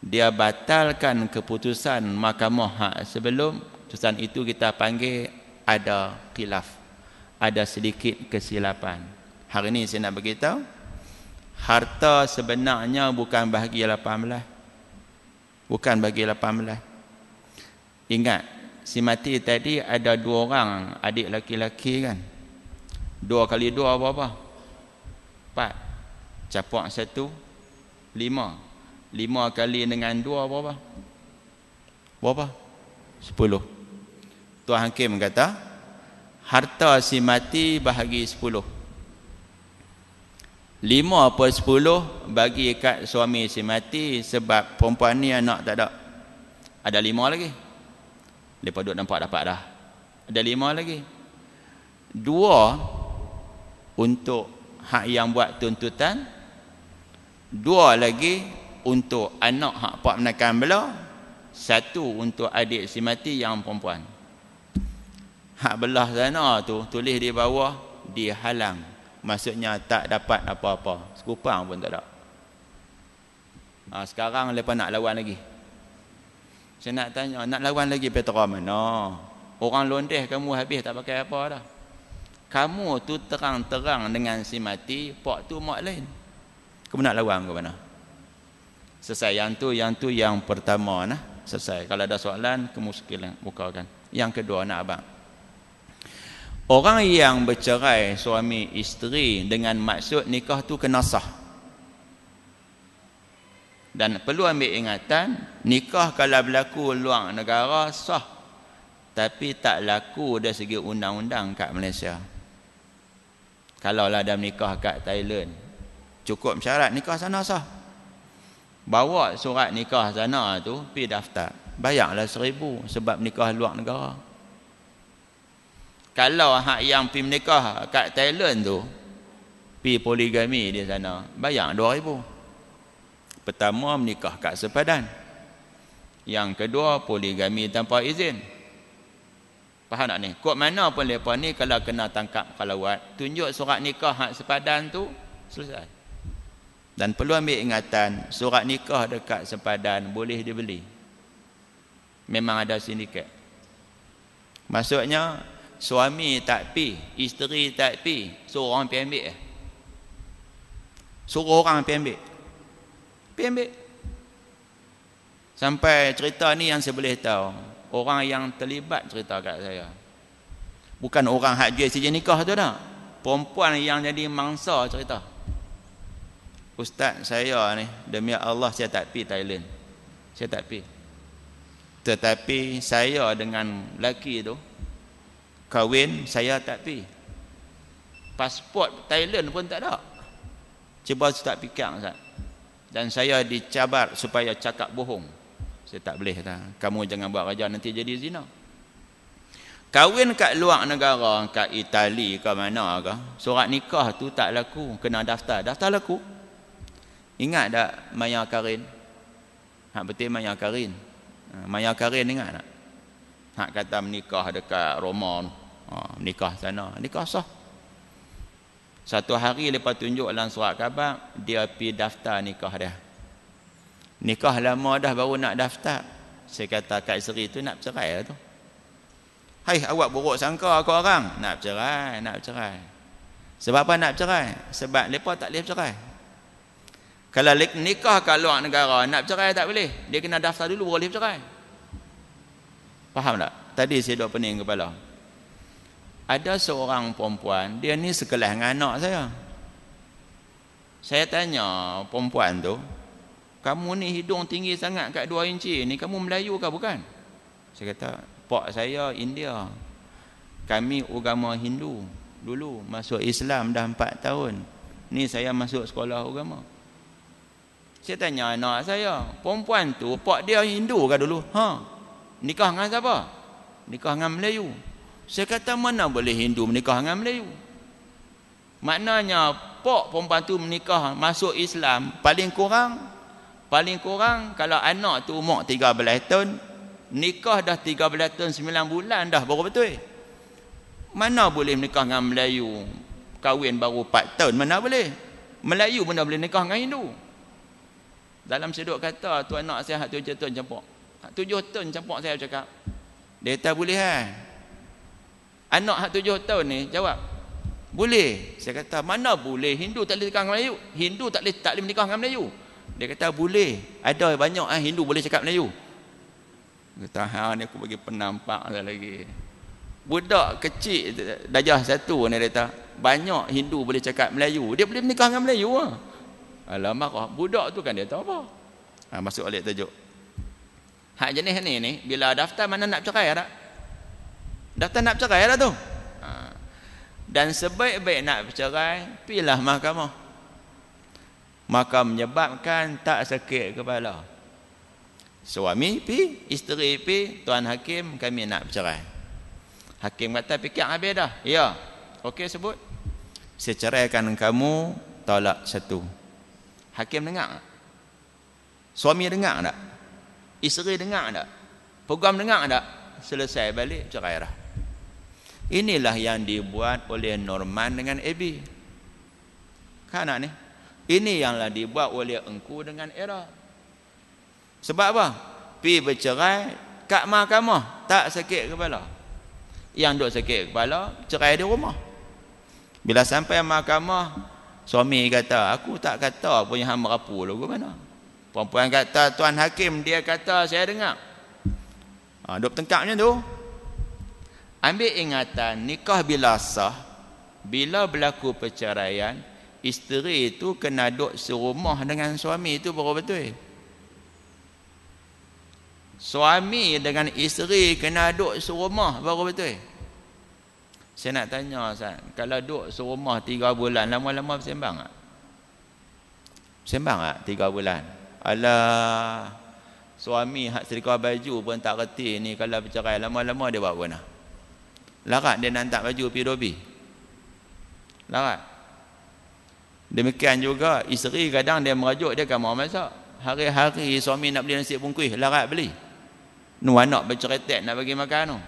dia batalkan keputusan mahkamah hak sebelum. Keputusan itu kita panggil ada khilaf, ada sedikit kesilapan. Hari ini saya nak beritahu, harta sebenarnya bukan bahagi 18. Bukan bagi 18. Ingat, si mati tadi ada 2 orang adik laki-laki kan. 2 kali 2 berapa? 4. Capak 1, 5. 5 kali dengan 2 berapa? Berapa? 10. Tuan hakim kata, harta si mati bahagi 10. 5/10 bagi kat suami si mati, sebab perempuan ni anak tak ada. Ada 5 lagi. Lepas duduk nampak dapat dah. Ada 5 lagi. 2 untuk hak yang buat tuntutan. 2 lagi untuk anak hak pak menakan belah. 1 untuk adik si mati yang perempuan. Hak belah sana tu tulis di bawah, dihalang. Maksudnya tak dapat apa-apa. Sekupang pun tak ada. Sekarang mereka nak lawan lagi. Saya nak tanya, nak lawan lagi Petra mana? Orang londeh kamu habis tak pakai apa dah. Kamu tu terang-terang dengan si mati, pak tu mak lain. Kamu nak lawan ke mana? Selesai yang tu yang pertama nah. Selesai. Kalau ada soalan, kamu sekalian bukakan. Yang kedua nak abang. Orang yang bercerai suami isteri dengan maksud nikah tu kena sah. Dan perlu ambil ingatan, nikah kalau berlaku luar negara sah. Tapi tak laku dari segi undang-undang kat Malaysia. Kalau lah ada nikah kat Thailand, cukup syarat nikah sana sah. Bawa surat nikah sana tu, pergi daftar. Bayarlah 1,000 sebab nikah luar negara. Kalau hak yang pergi menikah kat Thailand tu, pergi poligami di sana, bayar 2,000. Pertama, menikah kat sepadan. Yang kedua, poligami tanpa izin. Faham tak ni? Kod mana pun mereka ni kalau kena tangkap kalawat, tunjuk surat nikah hak sepadan tu, selesai. Dan perlu ambil ingatan, surat nikah dekat sepadan boleh dibeli. Memang ada sindiket. Maksudnya, suami tak pi, isteri tak pi, suruh orang pergi ambil. Suruh orang pergi ambil. Pergi ambil. Sampai cerita ni yang saya boleh tahu, orang yang terlibat cerita kat saya. Bukan orang hak jual sijil nikah tu dah. Perempuan yang jadi mangsa cerita. Ustaz saya ni, demi Allah saya tak pi Thailand. Saya tak pi. Tetapi saya dengan lelaki tu kahwin, saya tak pi. Pasport Thailand pun tak ada. Cuba tak fikir Ustaz. Dan saya dicabar supaya cakap bohong. Saya tak boleh kata, kamu jangan buat kerja nanti jadi zina. Kahwin kat luar negara, kat Itali ke mana ke, surat nikah tu tak laku, kena daftar. Daftar laku. Ingat tak Maya Karin? Hak betul Maya Karin. Maya Karin ingat tak? Hak kata menikah dekat Roma, menikah sana, nikah sah. Satu hari lepas tunjuk dalam surat khabar, dia pergi daftar nikah dia. Nikah lama dah baru nak daftar. Saya kata kat isteri tu nak bercerai lah tu. Hai, awak buruk sangka aku orang. Nak bercerai, nak bercerai. Sebab apa nak bercerai? Sebab mereka tak boleh bercerai. Kalau nikah kat luar negara, nak bercerai tak boleh. Dia kena daftar dulu baru boleh bercerai. Faham tak? Tadi saya duk pening kepala. Ada seorang perempuan, dia ni sekelas dengan anak saya. Saya tanya perempuan tu, kamu ni hidung tinggi sangat kat 2 inci ni, kamu Melayu ke bukan? Saya kata, pak saya India. Kami agama Hindu. Dulu masuk Islam dah 4 tahun. Ni saya masuk sekolah agama. Saya tanya anak saya, perempuan tu, pak dia Hindu ke dulu? Nikah dengan siapa? Nikah dengan Melayu. Saya kata, mana boleh Hindu menikah dengan Melayu? Maknanya, pak perempuan tu menikah masuk Islam, paling kurang kalau anak tu umur 13 tahun, nikah dah 13 tahun 9 bulan dah baru betul. Mana boleh menikah dengan Melayu, kahwin baru 4 tahun, mana boleh? Melayu mana boleh nikah dengan Hindu? Dalam seduk kata, tu anak saya 7 tahun campur. 7 tahun campur saya cakap. Dia kata boleh Anak 7 tahun ni jawab, boleh. Saya kata, mana boleh? Hindu tak boleh nikah dengan Melayu. Hindu tak boleh menikah dengan Melayu. Dia kata, boleh. Ada banyak Hindu boleh cakap Melayu. Dia kata, ni aku bagi penampak lagi. Budak kecil, darjah 1 ni dia kata, banyak Hindu boleh cakap Melayu. Dia boleh menikah dengan Melayu. Alamak, budak tu kan dia tahu apa. Masuk alik tajuk. Hak jenis ni, bila daftar mana nak bercerai tak? Daftar nak bercerai lah tu. Dan sebaik-baik nak bercerai, pilih mahkamah. Maka menyebabkan tak sakit kepala. Suami pi, isteri pi, tuan hakim, kami nak bercerai. Hakim kata, fikir habis dah. Ya. Okey, sebut. Saya ceraikan kamu, tolak 1. Hakim dengar tak? Suami dengar tak? Isteri dengar tak? Peguam dengar tak? Selesai balik, cerai dah. Inilah yang dibuat oleh Norman dengan Abby. Kan nak ni? Ini yang dibuat oleh Engku dengan Era. Sebab apa? pi bercerai kat mahkamah tak sakit kepala. Yang duk sakit kepala cerai di rumah. Bila sampai mahkamah, suami kata, aku tak kata punya hang merapu lagu mana. Perempuan kata, tuan hakim dia kata saya dengar. Duk tengkak macam tu. Ambil ingatan, nikah bila sah, bila berlaku perceraian, isteri itu kena duduk serumah dengan suami itu baru betul. Suami dengan isteri kena duduk serumah baru betul. Saya nak tanya Ustaz, kalau duduk serumah 3 bulan, lama-lama bersembang tak? Bersembang tak 3 bulan? Alah, suami hak sedekah baju pun tak reti ni, kalau bercerai lama-lama dia buat apa nak? Larat dia nak hantar baju pergi dobi. Larat. Demikian juga isteri kadang dia merajuk dia kamar masak. Hari-hari suami nak beli nasi bungkus, larat beli. Nu anak berceretek nak bagi makan tu.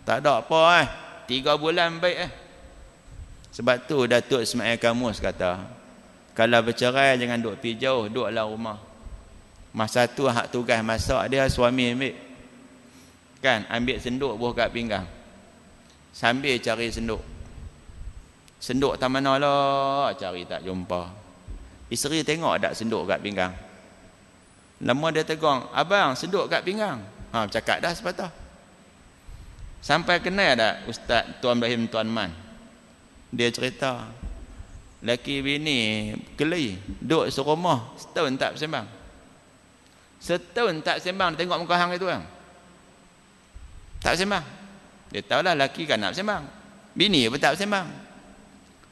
Tak ada apa 3 bulan baik Sebab tu Datuk Ismail Kamus kata, kalau bercerai jangan duduk pergi jauh, duduklah rumah. Masa tu hak tugas masak dia suami ambil. Kan, ambil senduk buah kat pinggang. Sambil cari senduk. Senduk tak mana lah, cari tak jumpa. Isteri tengok tak senduk kat pinggang. Lama dia tegur, abang senduk kat pinggang. Cakap dah sepatah. Sampai kenal tak Ustaz Tuan Ibrahim Tuan Man? Dia cerita, laki bini keli, duduk serumah setahun tak bersembang. Setahun tak sembang, tengok muka hang itu kan. Tak bersembang. Dia tahulah laki kan nak bersembang. Bini pun tak bersembang.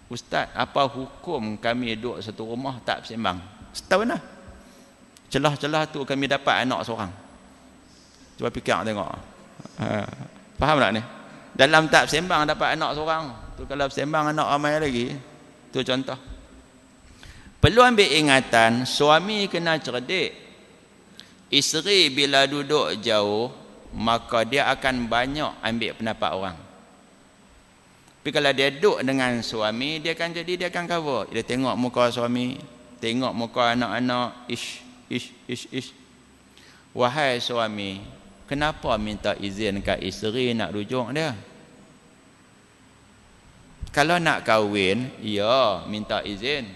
Ustaz, apa hukum kami duduk satu rumah tak bersembang? Setahun lah. Celah-celah tu kami dapat anak seorang. Cuba fikir tengok. Faham tak ni? Dalam tak bersembang dapat anak seorang. Tu kalau bersembang anak ramai lagi. Tu contoh. Perlu ambil ingatan, suami kena cerdik. Isteri bila duduk jauh, maka dia akan banyak ambil pendapat orang. Tapi kalau dia duduk dengan suami, dia akan cover. Dia tengok muka suami, tengok muka anak-anak, ish. Wahai suami, kenapa minta izin kat isteri nak rujuk dia? Kalau nak kahwin, ya minta izin.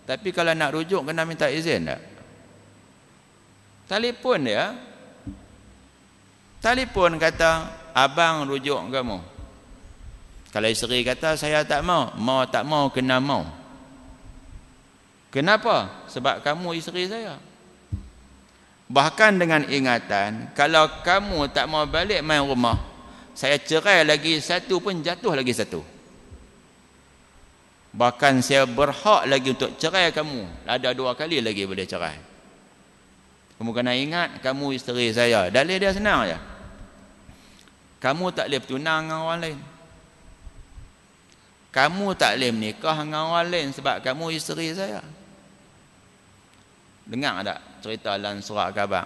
Tapi kalau nak rujuk kena minta izin tak? Telefon dia. Telefon kata, abang rujuk kamu. Kalau isteri kata, saya tak mau. Mau tak mau, kena mau. Kenapa? Sebab kamu isteri saya. Bahkan dengan ingatan, kalau kamu tak mau balik main rumah, saya cerai lagi satu pun jatuh lagi satu. Bahkan saya berhak lagi untuk cerai kamu. Ada 2 kali lagi boleh cerai. Kamu kena ingat, kamu isteri saya. Dalil dia senang je. Kamu tak boleh bertunang dengan orang lain. Kamu tak boleh menikah dengan orang lain sebab kamu isteri saya. Dengar tak cerita dalam surat khabar?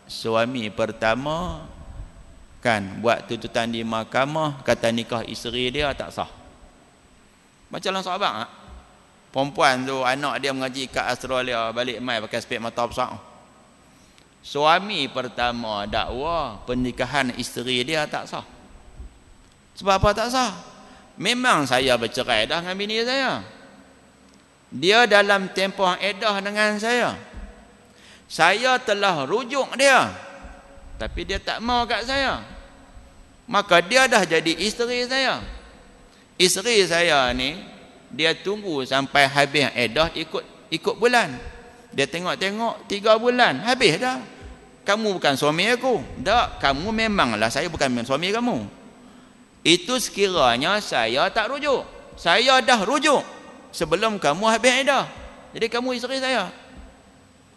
Suami pertama kan buat tuntutan di mahkamah, kata nikah isteri dia tak sah. Baca dalam surat khabar tak? Perempuan tu anak dia mengaji kat Australia, balik mai pakai spek mata besar. Suami pertama dakwa pernikahan isteri dia tak sah. Sebab apa tak sah? Memang saya bercerai dah dengan bini saya. Dia dalam tempoh edah dengan saya. Saya telah rujuk dia. Tapi dia tak mau kat saya. Maka dia dah jadi isteri saya. Isteri saya ni, dia tunggu sampai habis edah ikut bulan. Dia tengok-tengok 3 bulan, habis dah. Kamu bukan suami aku. Tak, kamu memanglah saya bukan suami kamu. Itu sekiranya saya tak rujuk. Saya dah rujuk sebelum kamu habis edah. Jadi kamu isteri saya.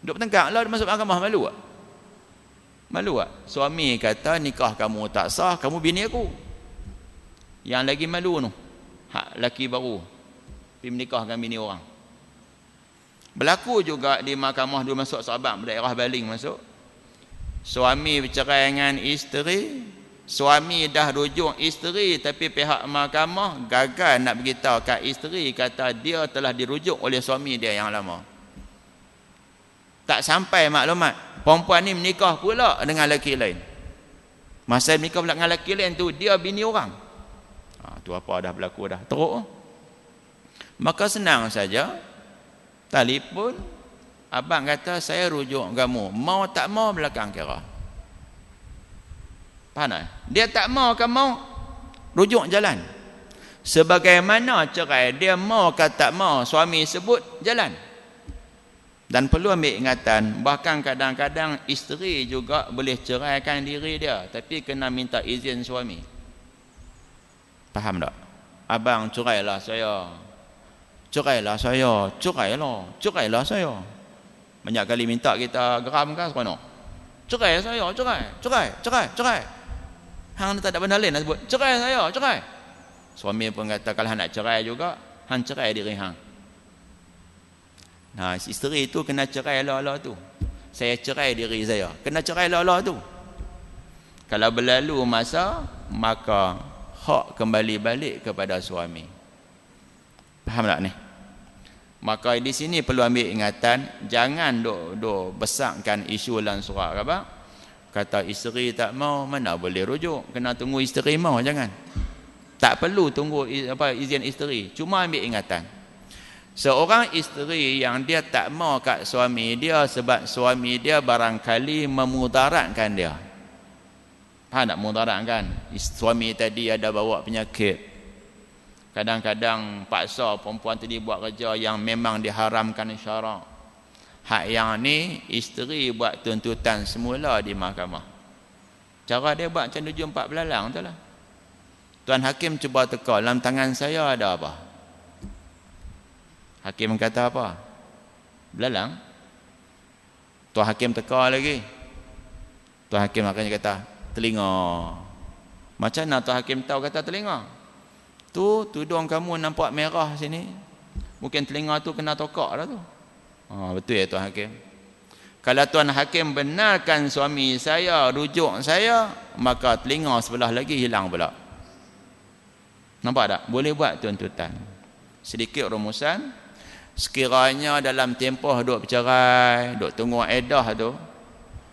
Duk bertengkar lah masuk mahkamah, malu tak? Malu tak? Suami kata nikah kamu tak sah, kamu bini aku. Yang lagi malu tu, hak laki baru pergi menikahkan bini orang. Berlaku juga di mahkamah dulu masuk Sabah, daerah Baling masuk. Suami bercerai dengan isteri. Suami dah rujuk isteri, tapi pihak mahkamah gagal nak beritahu kat isteri, kata dia telah dirujuk oleh suami dia yang lama. Tak sampai maklumat, perempuan ni menikah pula dengan lelaki lain. Masa menikah pula dengan lelaki lain tu, dia bini orang. Tu apa dah berlaku dah, teruk. Maka senang saja, telefon, abang kata saya rujuk kamu, mau tak mau belakang kira. Faham tak? Dia tak mau ke mau, rujuk jalan. Sebagaimana cerai, dia mau ke tak mau, suami sebut jalan. Dan perlu ambil ingatan, bahkan kadang-kadang isteri juga boleh ceraikan diri dia, tapi kena minta izin suami. Faham tak? Abang cerailah saya, cerailah saya, cerailah saya. Banyak kali minta kita geram kan seronok. Cerai saya, cerai. Hang tak ada benda lain nak sebut. Cerai saya, cerai. Suami pun kata kalau hang nak cerai juga, hang cerai diri hang. Nah, isteri itu kena cerai lah tu. Saya cerai diri saya. Kena cerai lah tu. Kalau berlalu masa, maka hak kembali balik kepada suami. Faham tak ni? Maka di sini perlu ambil ingatan, jangan duk besarkan isu dalam surat apa? Kata isteri tak mau, mana boleh rujuk? Kena tunggu isteri mau, jangan. Tak perlu tunggu izin isteri, cuma ambil ingatan. Seorang isteri yang dia tak mau kat suami dia sebab suami dia barangkali memudaratkan dia. Faham tak memudaratkan? Suami tadi ada bawa penyakit. Kadang-kadang paksa perempuan tadi buat kerja yang memang diharamkan syarak. Hak yang ni isteri buat tuntutan semula di mahkamah. Cara dia buat macam 74 belalang tu lah. Tuan Hakim cuba teka, dalam tangan saya ada apa? Hakim kata apa? Belalang. Tuan Hakim teka lagi. Tuan Hakim akhirnya kata telinga. Macam mana Tuan Hakim tahu kata telinga? Tu tudung kamu nampak merah sini. Mungkin telinga tu kena tokak dah tu. Betul ya Tuan Hakim. Kalau Tuan Hakim benarkan suami saya rujuk saya, maka telinga sebelah lagi hilang pula. Nampak tak? Boleh buat tuntutan. Sedikit rumusan, sekiranya dalam tempoh duk bercerai, duk tunggu edah tu,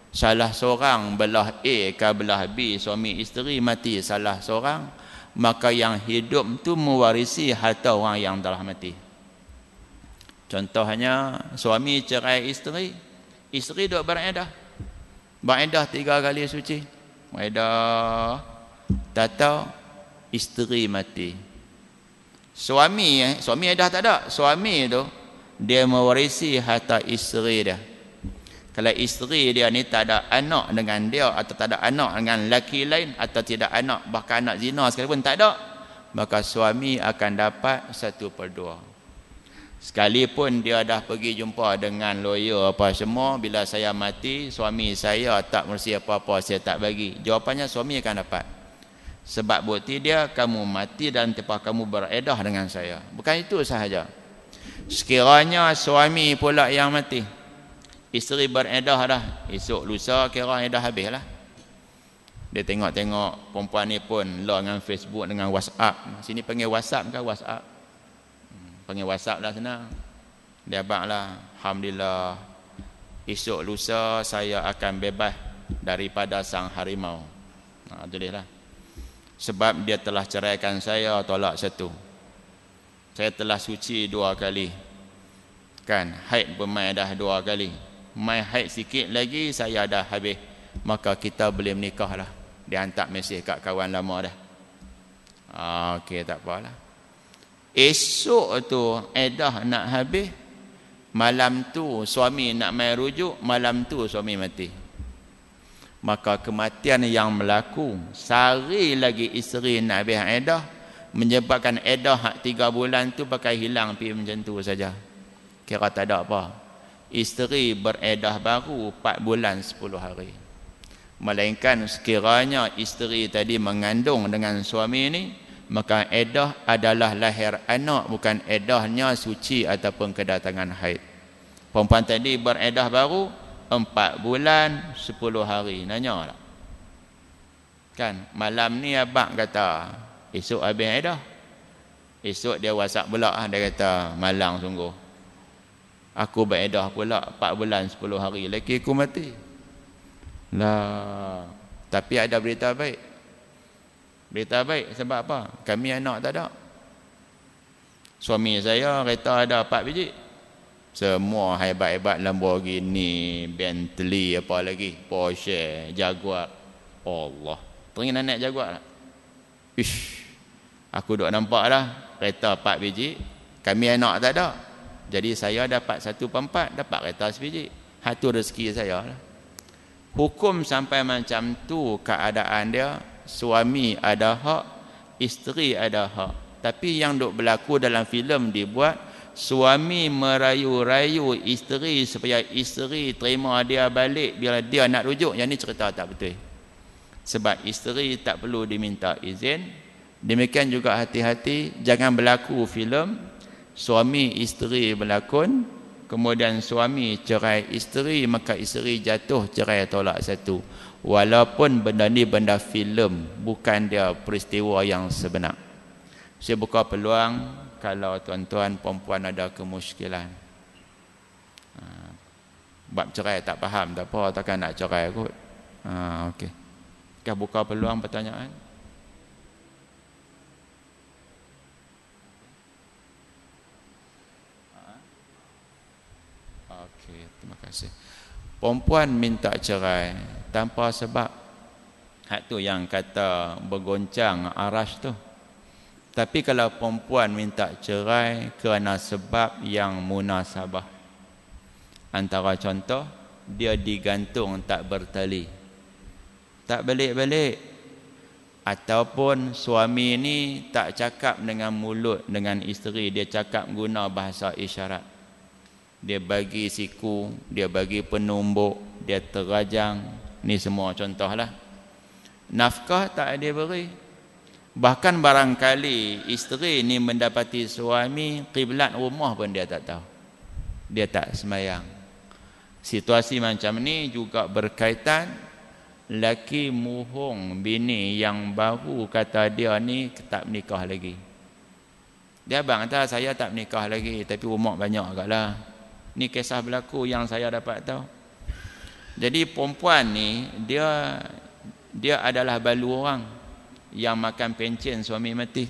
salah seorang belah A ke belah B, suami isteri mati salah seorang, maka yang hidup tu mewarisi harta orang yang telah mati. Contohnya suami cerai isteri, isteri duk beredah. Beredah 3 kali suci. Beredah tahu isteri mati. Suami edah tak ada. Suami tu dia mewarisi harta isteri dia. Kalau isteri dia ni tak ada anak dengan dia, atau tak ada anak dengan lelaki lain, atau tidak anak, bahkan anak zina sekalipun tak ada, maka suami akan dapat 1/2. Sekalipun dia dah pergi jumpa dengan lawyer apa semua, bila saya mati suami saya tak mersi apa-apa, saya tak bagi. Jawapannya suami akan dapat. Sebab bukti dia, kamu mati dan tempat kamu beredah dengan saya. Bukan itu sahaja. Sekiranya suami pula yang mati, isteri beredah dah, esok lusa kira edah habis lah. Dia tengok-tengok perempuan ni pun lah dengan Facebook, dengan WhatsApp. Sini panggil WhatsApp ke WhatsApp? Panggil WhatsApp lah senang. Dia abang lah, alhamdulillah esok lusa saya akan bebas daripada sang harimau. Tulis lah. Sebab dia telah ceraikan saya, tolak 1. Saya telah suci 2 kali. Kan, haid pun mai dah 2 kali. Mai haid sikit lagi saya dah habis. Maka kita boleh menikah lah. Dia hantar mesej kat kawan lama dah. Okey, tak apalah. Esok tu edah nak habis, malam tu suami nak mai rujuk, malam tu suami mati. Maka kematian yang berlaku sehari lagi isteri nak habis edah, menyebabkan edah hak 3 bulan tu pakai hilang pergi macam tu saja. Kira tak ada apa. Isteri beredah baru 4 bulan 10 hari. Melainkan sekiranya isteri tadi mengandung dengan suami ini, maka edah adalah lahir anak, bukan edahnya suci ataupun kedatangan haid. Perempuan tadi beredah baru 4 bulan 10 hari. Nanya tak? Kan malam ni abang kata esok habis edah. Esok dia WhatsApp pula, dia kata malang sungguh. Aku beredah pula 4 bulan 10 hari lelaki aku mati. Lah, tapi ada berita baik. Berita baik sebab apa? Kami anak tak ada. Suami saya kereta ada 4 biji. Semua hebat-hebat, Lamborghini, Bentley, apa lagi, Porsche, Jaguar. Allah, teringin naik Jaguar tak? Ish, aku duk nampak dah kereta 4 biji. Kami anak tak ada. Jadi saya dapat 1/4, dapat kereta sebiji. Itu rezeki saya lah. Hukum sampai macam tu keadaan dia, suami ada hak, isteri ada hak. Tapi yang duk berlaku dalam filem dibuat, suami merayu-rayu isteri supaya isteri terima dia balik bila dia nak rujuk. Yang ni cerita tak betul. Sebab isteri tak perlu diminta izin. Demikian juga hati-hati, jangan berlaku filem suami isteri berlakon, kemudian suami cerai isteri, maka isteri jatuh cerai tolak satu. Walaupun benda ni benda filem, bukan dia peristiwa yang sebenar. Saya buka peluang kalau tuan-tuan perempuan ada kemusykilan. Bab cerai tak faham, tak apa, takkan nak cerai kot. Okey. Kita buka peluang pertanyaan. Okey, terima kasih. Perempuan minta cerai tanpa sebab. Hak tu yang kata bergoncang arash tu. Tapi kalau perempuan minta cerai kerana sebab yang munasabah. Antara contoh, dia digantung tak bertali, tak balik-balik. Ataupun suami ni tak cakap dengan mulut dengan isteri, dia cakap guna bahasa isyarat. Dia bagi siku, dia bagi penumbuk, dia terajang. Ni semua contohlah. Nafkah tak ada beri. Bahkan barangkali isteri ni mendapati suami kiblat rumah pun dia tak tahu. Dia tak semayang. Situasi macam ni juga berkaitan laki muhung bini yang baru kata dia ni tak menikah lagi. Dia abang kata saya tak menikah lagi tapi rumah banyak agaklah. Ni kisah berlaku yang saya dapat tahu. Jadi perempuan ni dia adalah balu orang yang makan pencen suami mati.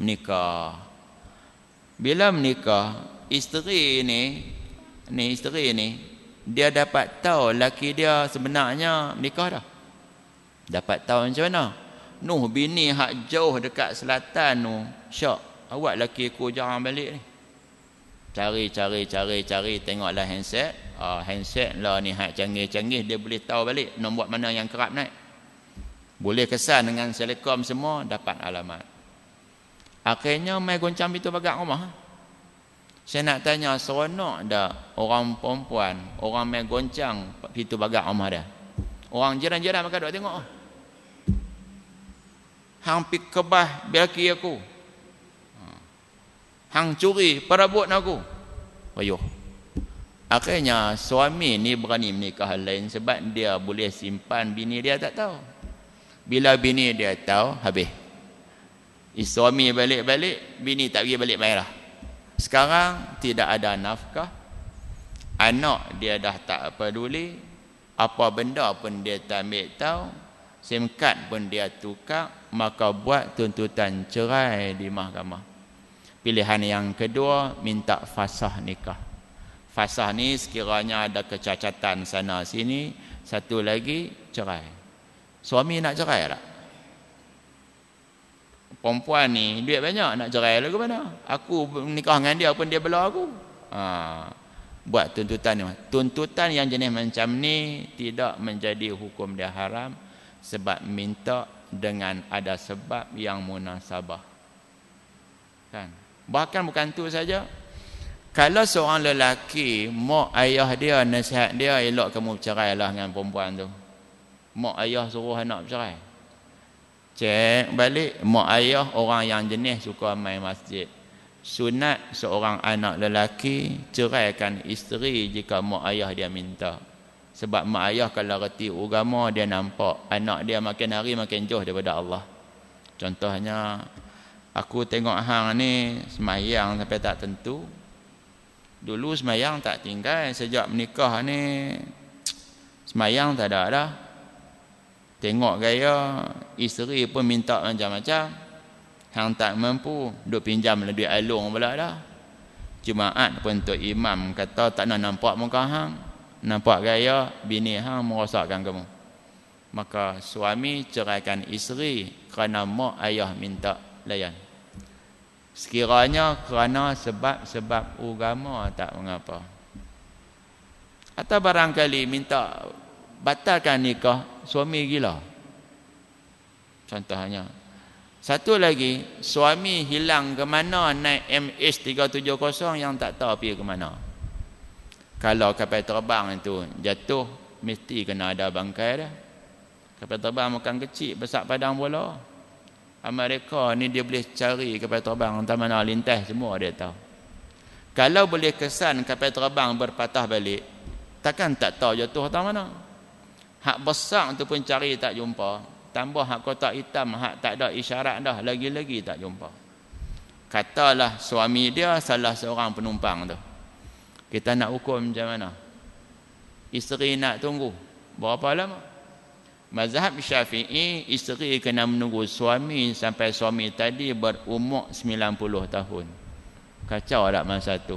Menikah. Bila menikah, isteri ni dia dapat tahu laki dia sebenarnya menikah dah. Dapat tahu macam mana? Nuh bini hak jauh dekat selatan tu, syak, awak laki aku jarang balik ni. Cari tengoklah handset. Handset lah ni hak canggih-canggih, dia boleh tahu balik nombor mana yang kerap naik. Boleh kesan dengan Telekom semua, dapat alamat. Akhirnya mai goncang pintu pagar rumah. Saya nak tanya, seronok tak orang perempuan, orang mai goncang pintu pagar rumah dia? Orang jiran-jiran mereka duk tengok. Hang pi kebah belaki aku. Hang curi perabot aku. Ayuh. Akhirnya suami ni berani menikah lain sebab dia boleh simpan, bini dia tak tahu. Bila bini dia tahu, habis. Suami balik-balik, bini tak pergi balik mai lah. Sekarang tidak ada nafkah. Anak dia dah tak peduli. Apa benda pun dia tak ambil tahu. SIM card pun dia tukar. Maka buat tuntutan cerai di mahkamah. Pilihan yang kedua, minta fasah nikah. Fasah ni sekiranya ada kecacatan sana sini. Satu lagi, cerai. Suami nak cerai tak? Perempuan ni duit banyak, nak cerai lagu mana? Aku nikah dengan dia pun dia bela aku. Buat tuntutan ni. Tuntutan yang jenis macam ni tidak menjadi hukum dia haram sebab minta dengan ada sebab yang munasabah. Kan? Bahkan bukan tu saja. Kalau seorang lelaki, mak ayah dia nasihat dia, elok kamu bercerailah dengan perempuan tu. Mak ayah suruh anak bercerai. Cek balik, mak ayah orang yang jenis suka main masjid. Sunat seorang anak lelaki ceraikan isteri jika mak ayah dia minta. Sebab mak ayah kalau reti agama, dia nampak anak dia makin hari makin jauh daripada Allah. Contohnya, aku tengok hang ni semayang sampai tak tentu. Dulu semayang tak tinggal, sejak menikah ni semayang tak ada dah. Tengok gaya isteri pun minta macam-macam. Hang tak mampu, duk pinjam duit alung pula dah. Jumaat pun Tok Imam kata tak nak nampak muka hang. Nampak gaya bini hang merosakkan kamu. Maka suami ceraikan isteri kerana mak ayah minta layan. Sekiranya kerana sebab agama tak mengapa. Atau barangkali minta batalkan nikah, suami gila. Contohnya. Satu lagi, suami hilang ke mana naik MH370 yang tak tahu pergi ke mana. Kalau kapal terbang itu jatuh, mesti kena ada bangkai dah. Kapal terbang bukan kecil, besar padang bola. Amerika ni dia boleh cari kapal terbang entah mana lintas, semua dia tahu. Kalau boleh kesan kapal terbang berpatah balik, takkan tak tahu jatuh atau mana. Hak besar tu pun cari tak jumpa. Tambah hak kotak hitam, hak tak ada isyarat dah, lagi-lagi tak jumpa. Katalah suami dia salah seorang penumpang tu. Kita nak hukum macam mana? Isteri nak tunggu berapa lama? Mazhab Syafi'i, isteri kena menunggu suami sampai suami tadi berumur 90 tahun. Kacau tak masa tu?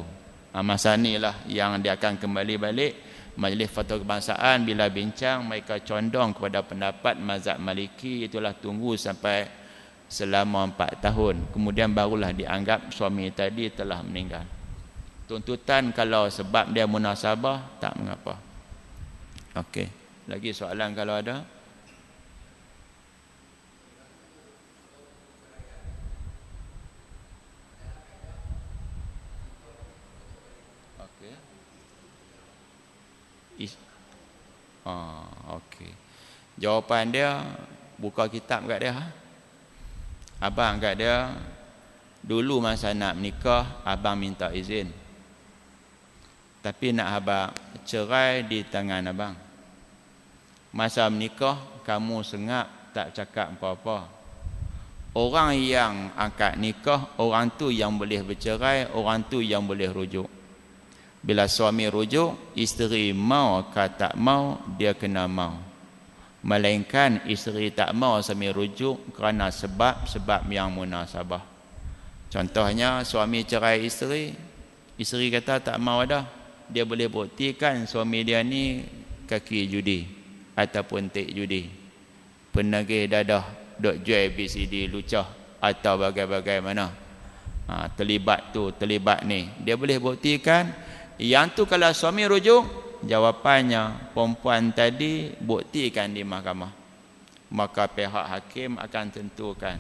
Masa ni lah yang dia akan kembali balik. Majlis Fatwa Kebangsaan bila bincang, mereka condong kepada pendapat mazhab Maliki, itulah tunggu sampai selama 4 tahun. Kemudian barulah dianggap suami tadi telah meninggal. Tuntutan kalau sebab dia munasabah, tak mengapa. Okey. Lagi soalan kalau ada? Okey. Okey. Jawapan dia, buka kitab kat dia. Abang kat dia, dulu masa nak menikah, abang minta izin. Tapi nak abang cerai di tangan abang. Masa menikah, kamu sengap tak cakap apa-apa. Orang yang akad nikah, orang tu yang boleh bercerai, orang tu yang boleh rujuk. Bila suami rujuk, isteri mau ke tak mau, dia kena mau. Melainkan isteri tak mau suami rujuk kerana sebab yang munasabah. Contohnya suami cerai isteri, isteri kata tak mau dah, dia boleh buktikan suami dia ni kaki judi ataupun tek judi, penagih dadah, duk jual BCD lucah atau bagai-bagai mana, terlibat tu terlibat ni, dia boleh buktikan. Yang tu kalau suami rujuk, jawapannya perempuan tadi buktikan di mahkamah, maka pihak hakim akan tentukan.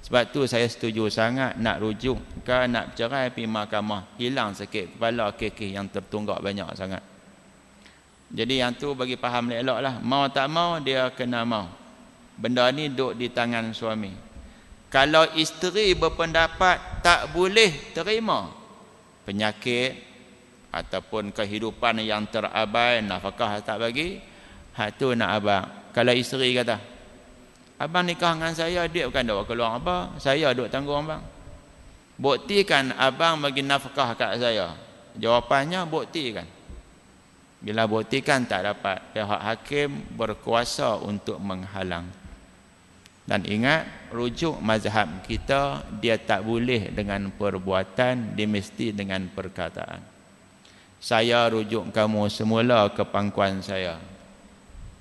Sebab tu saya setuju sangat nak rujuk ke nak bercerai pergi mahkamah, hilang sikit kepala kekeh yang tertunggak banyak sangat. Jadi yang tu bagi faham elok lah. Mau tak mau dia kena mau. Benda ni duduk di tangan suami. Kalau isteri berpendapat tak boleh terima, penyakit ataupun kehidupan yang terabai, nafkah tak bagi, hak tu nak abang. Kalau isteri kata, abang nikah dengan saya, dia bukan dak keluar apa, saya duk tanggung abang, buktikan abang bagi nafkah kat saya. Jawapannya buktikan. Bila buktikan tak dapat, pihak hakim berkuasa untuk menghalang. Dan ingat, rujuk mazhab kita, dia tak boleh dengan perbuatan, dia mesti dengan perkataan. Saya rujuk kamu semula ke pangkuan saya,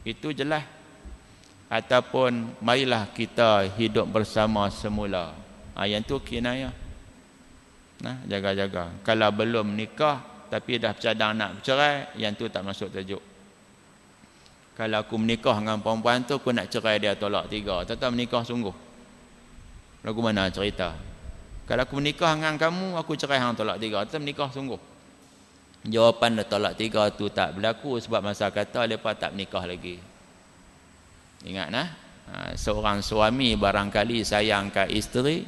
itu jelas. Ataupun marilah kita hidup bersama semula, yang tu kinayah. Jaga-jaga. Kalau belum nikah tapi dah bercadang nak bercerai, yang tu tak masuk tajuk. Kalau aku menikah dengan perempuan tu, aku nak cerai dia tolak 3, tetap menikah sungguh, lagu mana cerita? Kalau aku menikah dengan kamu, aku cerai hang tolak 3, tetap menikah sungguh. Jawapan dia tolak 3 tu tak berlaku, sebab masa kata mereka tak menikah lagi. Ingat seorang suami barangkali sayang ke isteri,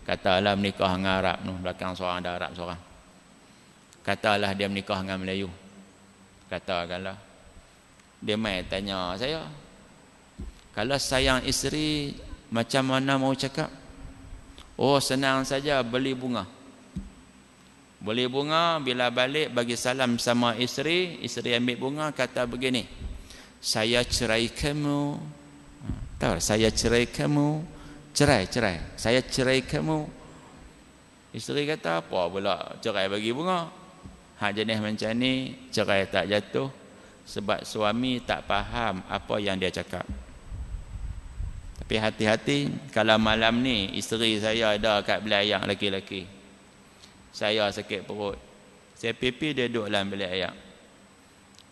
katalah menikah dengan Arab tu, belakang seorang ada Arab seorang, katalah dia menikah dengan Melayu, katakanlah dia mai tanya saya, kalau sayang isteri macam mana mau cakap? Oh, senang saja, beli bunga. Boleh bunga, bila balik bagi salam sama isteri, isteri ambil bunga kata begini, saya cerai kamu. Tahu, saya cerai kamu. Cerai, saya cerai kamu. Isteri kata, apa pula cerai bagi bunga? Hak jenis macam ni cerai tak jatuh sebab suami tak faham apa yang dia cakap. Tapi hati-hati, kalau malam ni isteri saya ada kat belayang laki-laki, saya sakit perut, saya pipi, dia duduk dalam bilik ayak.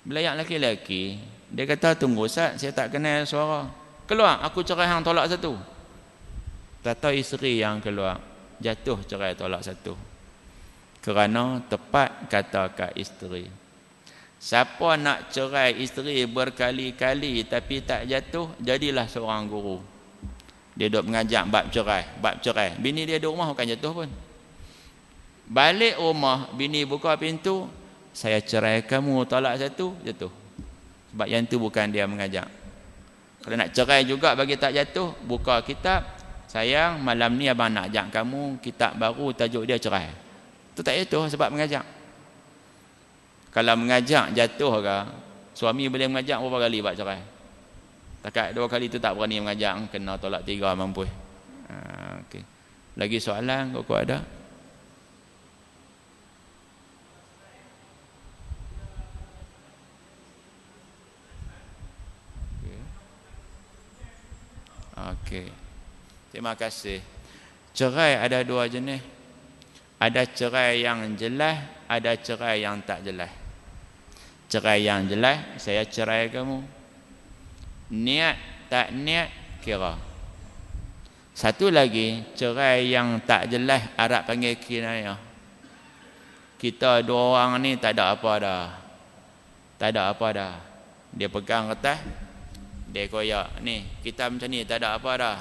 Belayang laki-laki, dia kata, tunggu Ustaz, saya tak kenal suara. Keluar, aku cerai hang tolak satu. Tak tahu isteri yang keluar, jatuh cerai tolak satu. Kerana tepat kata kat isteri. Siapa nak cerai isteri berkali-kali tapi tak jatuh, jadilah seorang guru. Dia duduk mengajak bab cerai. Bini dia di rumah bukan jatuh pun. Balik rumah, bini buka pintu, saya cerai kamu, tolak satu, jatuh. Sebab yang tu bukan dia mengajak. Kalau nak cerai juga bagi tak jatuh, buka kitab, sayang malam ni abang nak ajak kamu kitab baru, tajuk dia cerai. Tu tak jatuh sebab mengajak. Kalau mengajak jatuh ke, suami boleh mengajak berapa kali buat cerai? Takat 2 kali tu tak berani mengajak, kena tolak 3 mampu. Okay. Lagi soalan kau ada? Okey. Terima kasih. Cerai ada 2 jenis. Ada cerai yang jelas, ada cerai yang tak jelas. Cerai yang jelas, saya cerai kamu. Niat tak niat kira. Satu lagi, cerai yang tak jelas, Arab panggil kinayah. Kita 2 orang ni tak ada apa dah. Tak ada apa dah. Dia pegang kertas, dia koyak, ni kita macam ni, tak ada apa dah.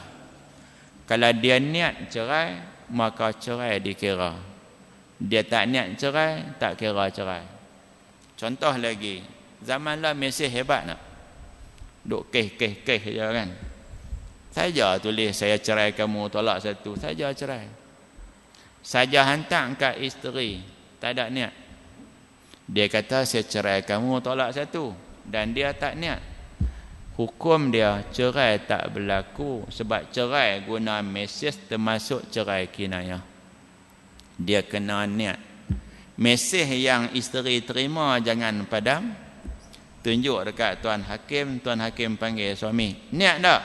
Kalau dia niat cerai, maka cerai dikira. Dia tak niat cerai, tak kira cerai. Contoh lagi, zaman lah mesej hebat nak. Duk keh je kan. Saja tulis saya cerai kamu, tolak satu, saja cerai. Saja hantar kat isteri, tak ada niat. Dia kata saya cerai kamu, tolak satu, dan dia tak niat. Hukum dia cerai tak berlaku sebab cerai guna mesej termasuk cerai kinayah. Dia kena niat. Mesej yang isteri terima jangan padam. Tunjuk dekat Tuan Hakim panggil suami. Niat tak?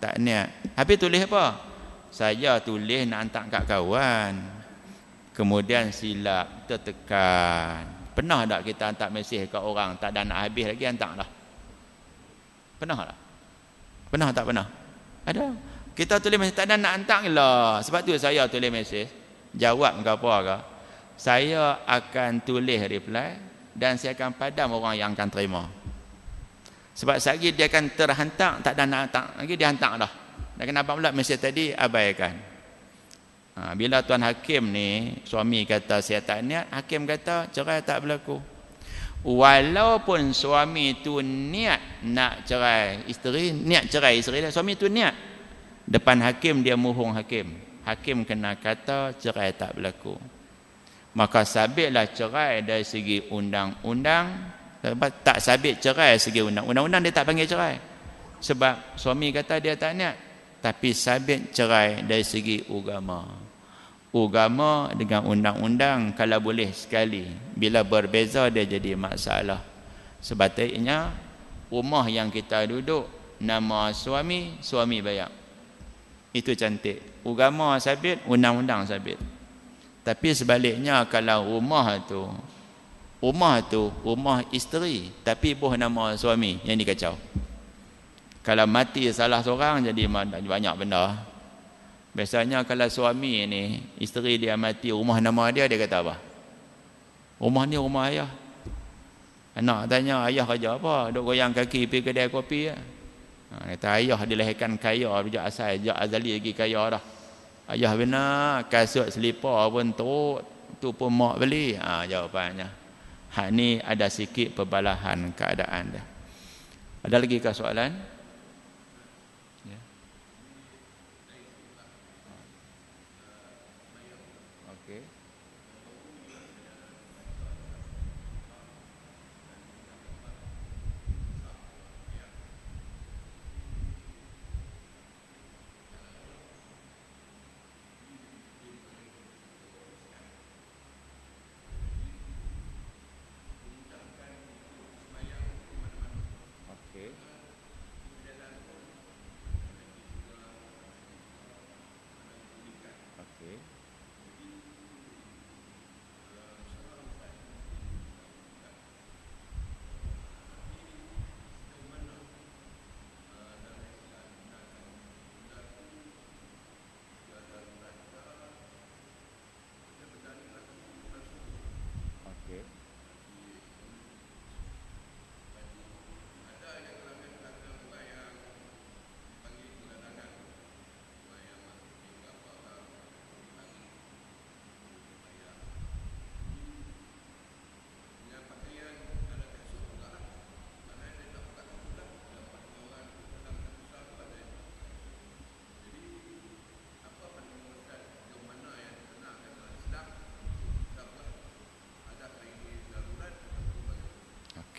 Tak niat. Habis tulis apa? Saya tulis nak hantar kat kawan. Kemudian silap, tertekan. Pernah tak kita hantar mesej kat orang tak ada nak habis lagi, hantar dah? Pernah tak? Pernah tak pernah? Ada. Kita tulis mesej tak ada nak hantar lah. Sebab tu saya tulis mesej. Jawab ke apa ke? Saya akan tulis reply dan saya akan padam orang yang akan terima. Sebab sekali dia akan terhantar, tak ada nak hantar lagi, dia hantar dah. Dan kenapa pula mesej tadi abaikan? Bila Tuan Hakim ni, suami kata saya tak niat, Hakim kata cerai tak berlaku. Walaupun suami tu niat nak cerai isteri, niat cerai isteri dia, suami tu niat, depan Hakim dia mohong Hakim. Hakim kena kata cerai tak berlaku. Maka sabitlah cerai dari segi undang-undang. Tak sabit cerai dari segi undang-undang, dia tak panggil cerai sebab suami kata dia tak niat. Tapi sabit cerai dari segi agama. Agama dengan undang-undang kalau boleh sekali, bila berbeza dia jadi masalah. Sebabnya rumah yang kita duduk nama suami bayar, itu cantik. Agama sabit, undang-undang sabit. Tapi sebaliknya kalau rumah isteri tapi buh nama suami, yang dikacau. Kalau mati salah seorang jadi banyak benda. Biasanya kalau suami ni isteri dia mati, rumah nama dia kata apa? Rumah ni rumah ayah. Anak tanya ayah kerja apa? Duk goyang kaki pergi kedai kopi ya. Kata ayah dilahirkan kaya, sejak asal, sejak azali lagi kaya dah. Ayah benar, kasut selipar pun teruk, tu pun mak beli. Jawapannya. Hak ni ada sikit perbalahan keadaan dia. Ada lagi ke soalan? Ya. Okey.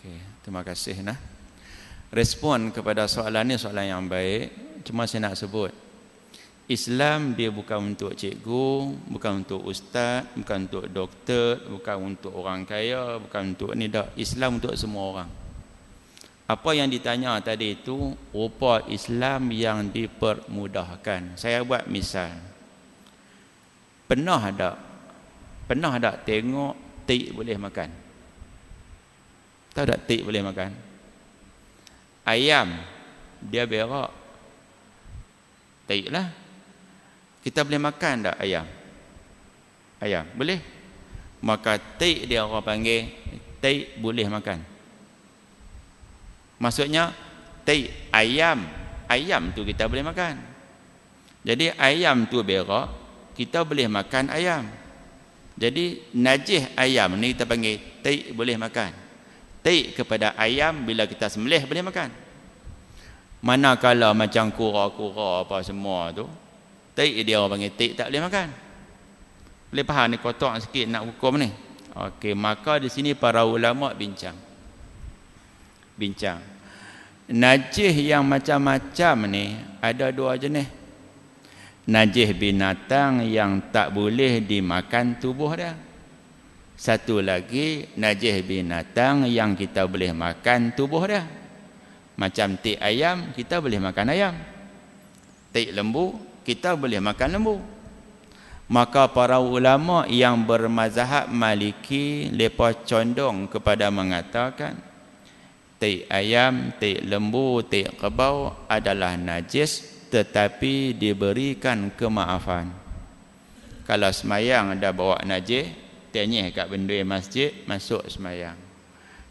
Okey, terima kasih nah. Respon kepada soalan ni soalan yang baik. Cuma saya nak sebut, Islam dia bukan untuk cikgu, bukan untuk ustaz, bukan untuk doktor, bukan untuk orang kaya, bukan untuk ni dah. Islam untuk semua orang. Apa yang ditanya tadi itu rupa Islam yang dipermudahkan. Saya buat misal. Pernah tak tengok tik boleh makan? Tahu tak tik boleh makan? Ayam dia berak. Tik lah. Kita boleh makan tak ayam? Ayam boleh. Maka tik dia orang panggil tik boleh makan. Maksudnya ayam tu kita boleh makan. Jadi ayam tu berak, kita boleh makan ayam. Jadi najis ayam ni kita panggil tik boleh makan. Tik kepada ayam bila kita sembelih boleh makan. Manakala macam kura-kura apa semua tu, tik dia orang panggil tik tak boleh makan. Boleh faham ni, kotak sikit nak hukum ni. Okey, maka di sini para ulama bincang. Najis yang macam-macam ni ada dua jenis. Najis binatang yang tak boleh dimakan tubuh dia. Satu lagi najis binatang yang kita boleh makan tubuh dia. Macam tik ayam, kita boleh makan ayam. Tik lembu, kita boleh makan lembu. Maka para ulama yang bermazhab Maliki, mereka condong kepada mengatakan tik ayam, tik lembu, tik kerbau adalah najis tetapi diberikan kemaafan. Kalau semayang dah bawa najis, tanya kat bendera masjid, masuk semayang.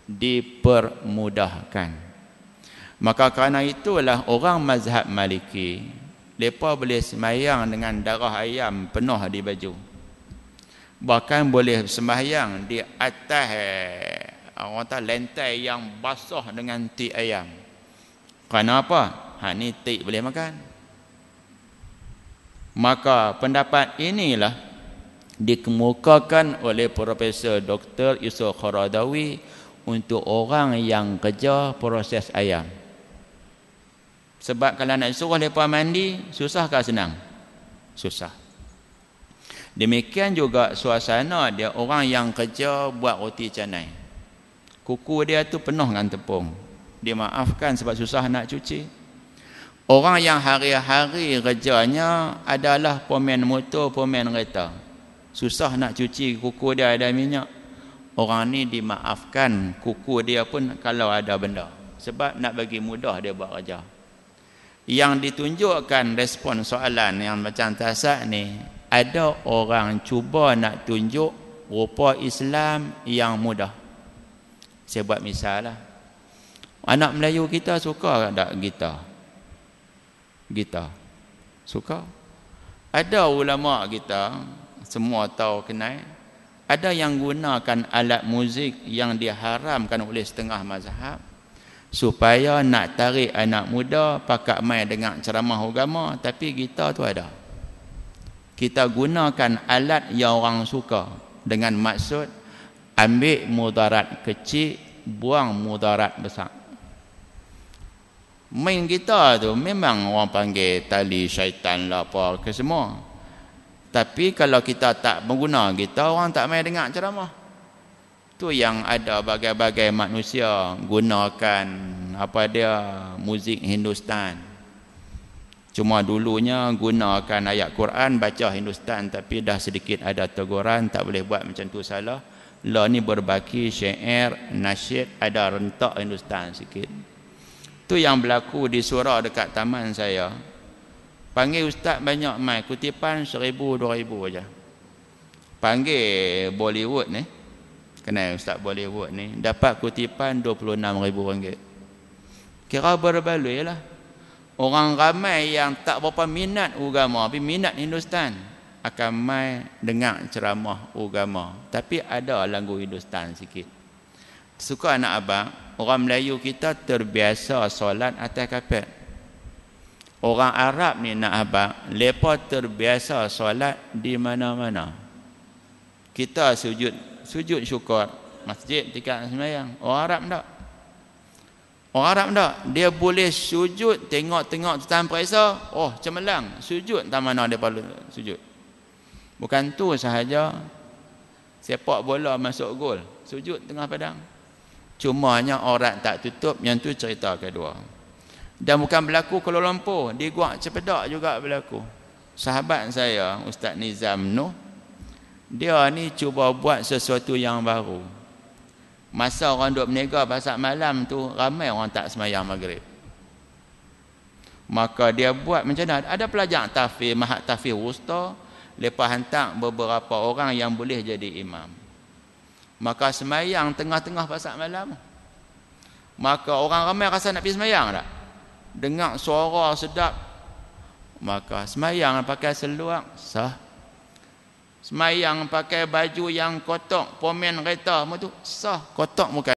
Dipermudahkan. Maka kerana itulah orang mazhab Maliki, mereka boleh semayang dengan darah ayam penuh di baju. Bahkan boleh sembahyang di atas orang kata lantai yang basah dengan tik ayam. Kerana apa? Ni tik boleh makan. Maka pendapat inilah dikemukakan oleh Profesor Dr. Yusuf Qaradawi untuk orang yang kerja proses ayam. Sebab kalau nak suruh mereka mandi, susah ke senang? Susah. Demikian juga suasana dia orang yang kerja buat roti canai. Kuku dia tu penuh dengan tepung. Dia maafkan sebab susah nak cuci. Orang yang hari-hari kerjanya adalah pemain motor, pemain kereta. Susah nak cuci kuku dia ada minyak. Orang ni dimaafkan kuku dia pun kalau ada benda. Sebab nak bagi mudah dia buat kerja. Yang ditunjukkan respon soalan yang macam tasak ni, ada orang cuba nak tunjuk rupa Islam yang mudah. Saya buat misal lah. Anak Melayu kita suka tak gitar? Gitar. Suka. Ada ulama kita, semua tahu kenal, ada yang gunakan alat muzik yang diharamkan oleh setengah mazhab supaya nak tarik anak muda pakat main dengan ceramah agama, tapi gitar tu ada. Kita gunakan alat yang orang suka dengan maksud ambil mudarat kecil, buang mudarat besar. Main gitar tu memang orang panggil tali syaitan lah apa ke semua. Tapi kalau kita tak menggunakan gitar, orang tak main dengar ceramah. Tu yang ada bagai-bagai manusia gunakan apa dia muzik Hindustan. Cuma dulunya gunakan ayat Quran baca Hindustan, tapi dah sedikit ada teguran tak boleh buat macam tu, salah. Lah ni berbaki syair, nasyid, ada rentak Hindustan sikit. Tu yang berlaku di surau dekat taman saya. Panggil ustaz banyak mai, kutipan 1,000 2,000 aja. Panggil Bollywood ni, kenal ustaz Bollywood ni, dapat kutipan RM26,000. Kira berbaloi lah. Orang ramai yang tak berapa minat agama, tapi minat Hindustan, akan mai dengar ceramah agama. Tapi ada lagu Hindustan sikit. Suka anak abang, orang Melayu kita terbiasa solat atas kapet. Orang Arab ni nak abang, mereka terbiasa solat di mana-mana. Kita sujud syukur masjid tingkat sembahyang. Orang Arab tak. Orang Arab tak, dia boleh sujud tengok-tengok tuan periksa, oh cemerlang, sujud tak mana dia perlu sujud. Bukan tu sahaja, sepak bola masuk gol, sujud tengah padang. Cumanya orang tak tutup, yang tu cerita kedua. Dan bukan berlaku Kuala Lumpur, di Guak Cepedak juga berlaku. Sahabat saya, Ustaz Nizam Noh, dia ni cuba buat sesuatu yang baru. Masa orang duk berniaga pasal malam tu, ramai orang tak semayang maghrib. Maka dia buat macam mana? Ada pelajar tahfiz, Mahat Tahfiz Wusta, lepas hantar beberapa orang yang boleh jadi imam. Maka semayang tengah-tengah pasal malam. Maka orang ramai rasa nak pergi semayang tak? Dengar suara sedap. Maka semayang pakai seluar, sah. Semayang pakai baju yang kotak, pomen kereta, tu sah, kotak muka.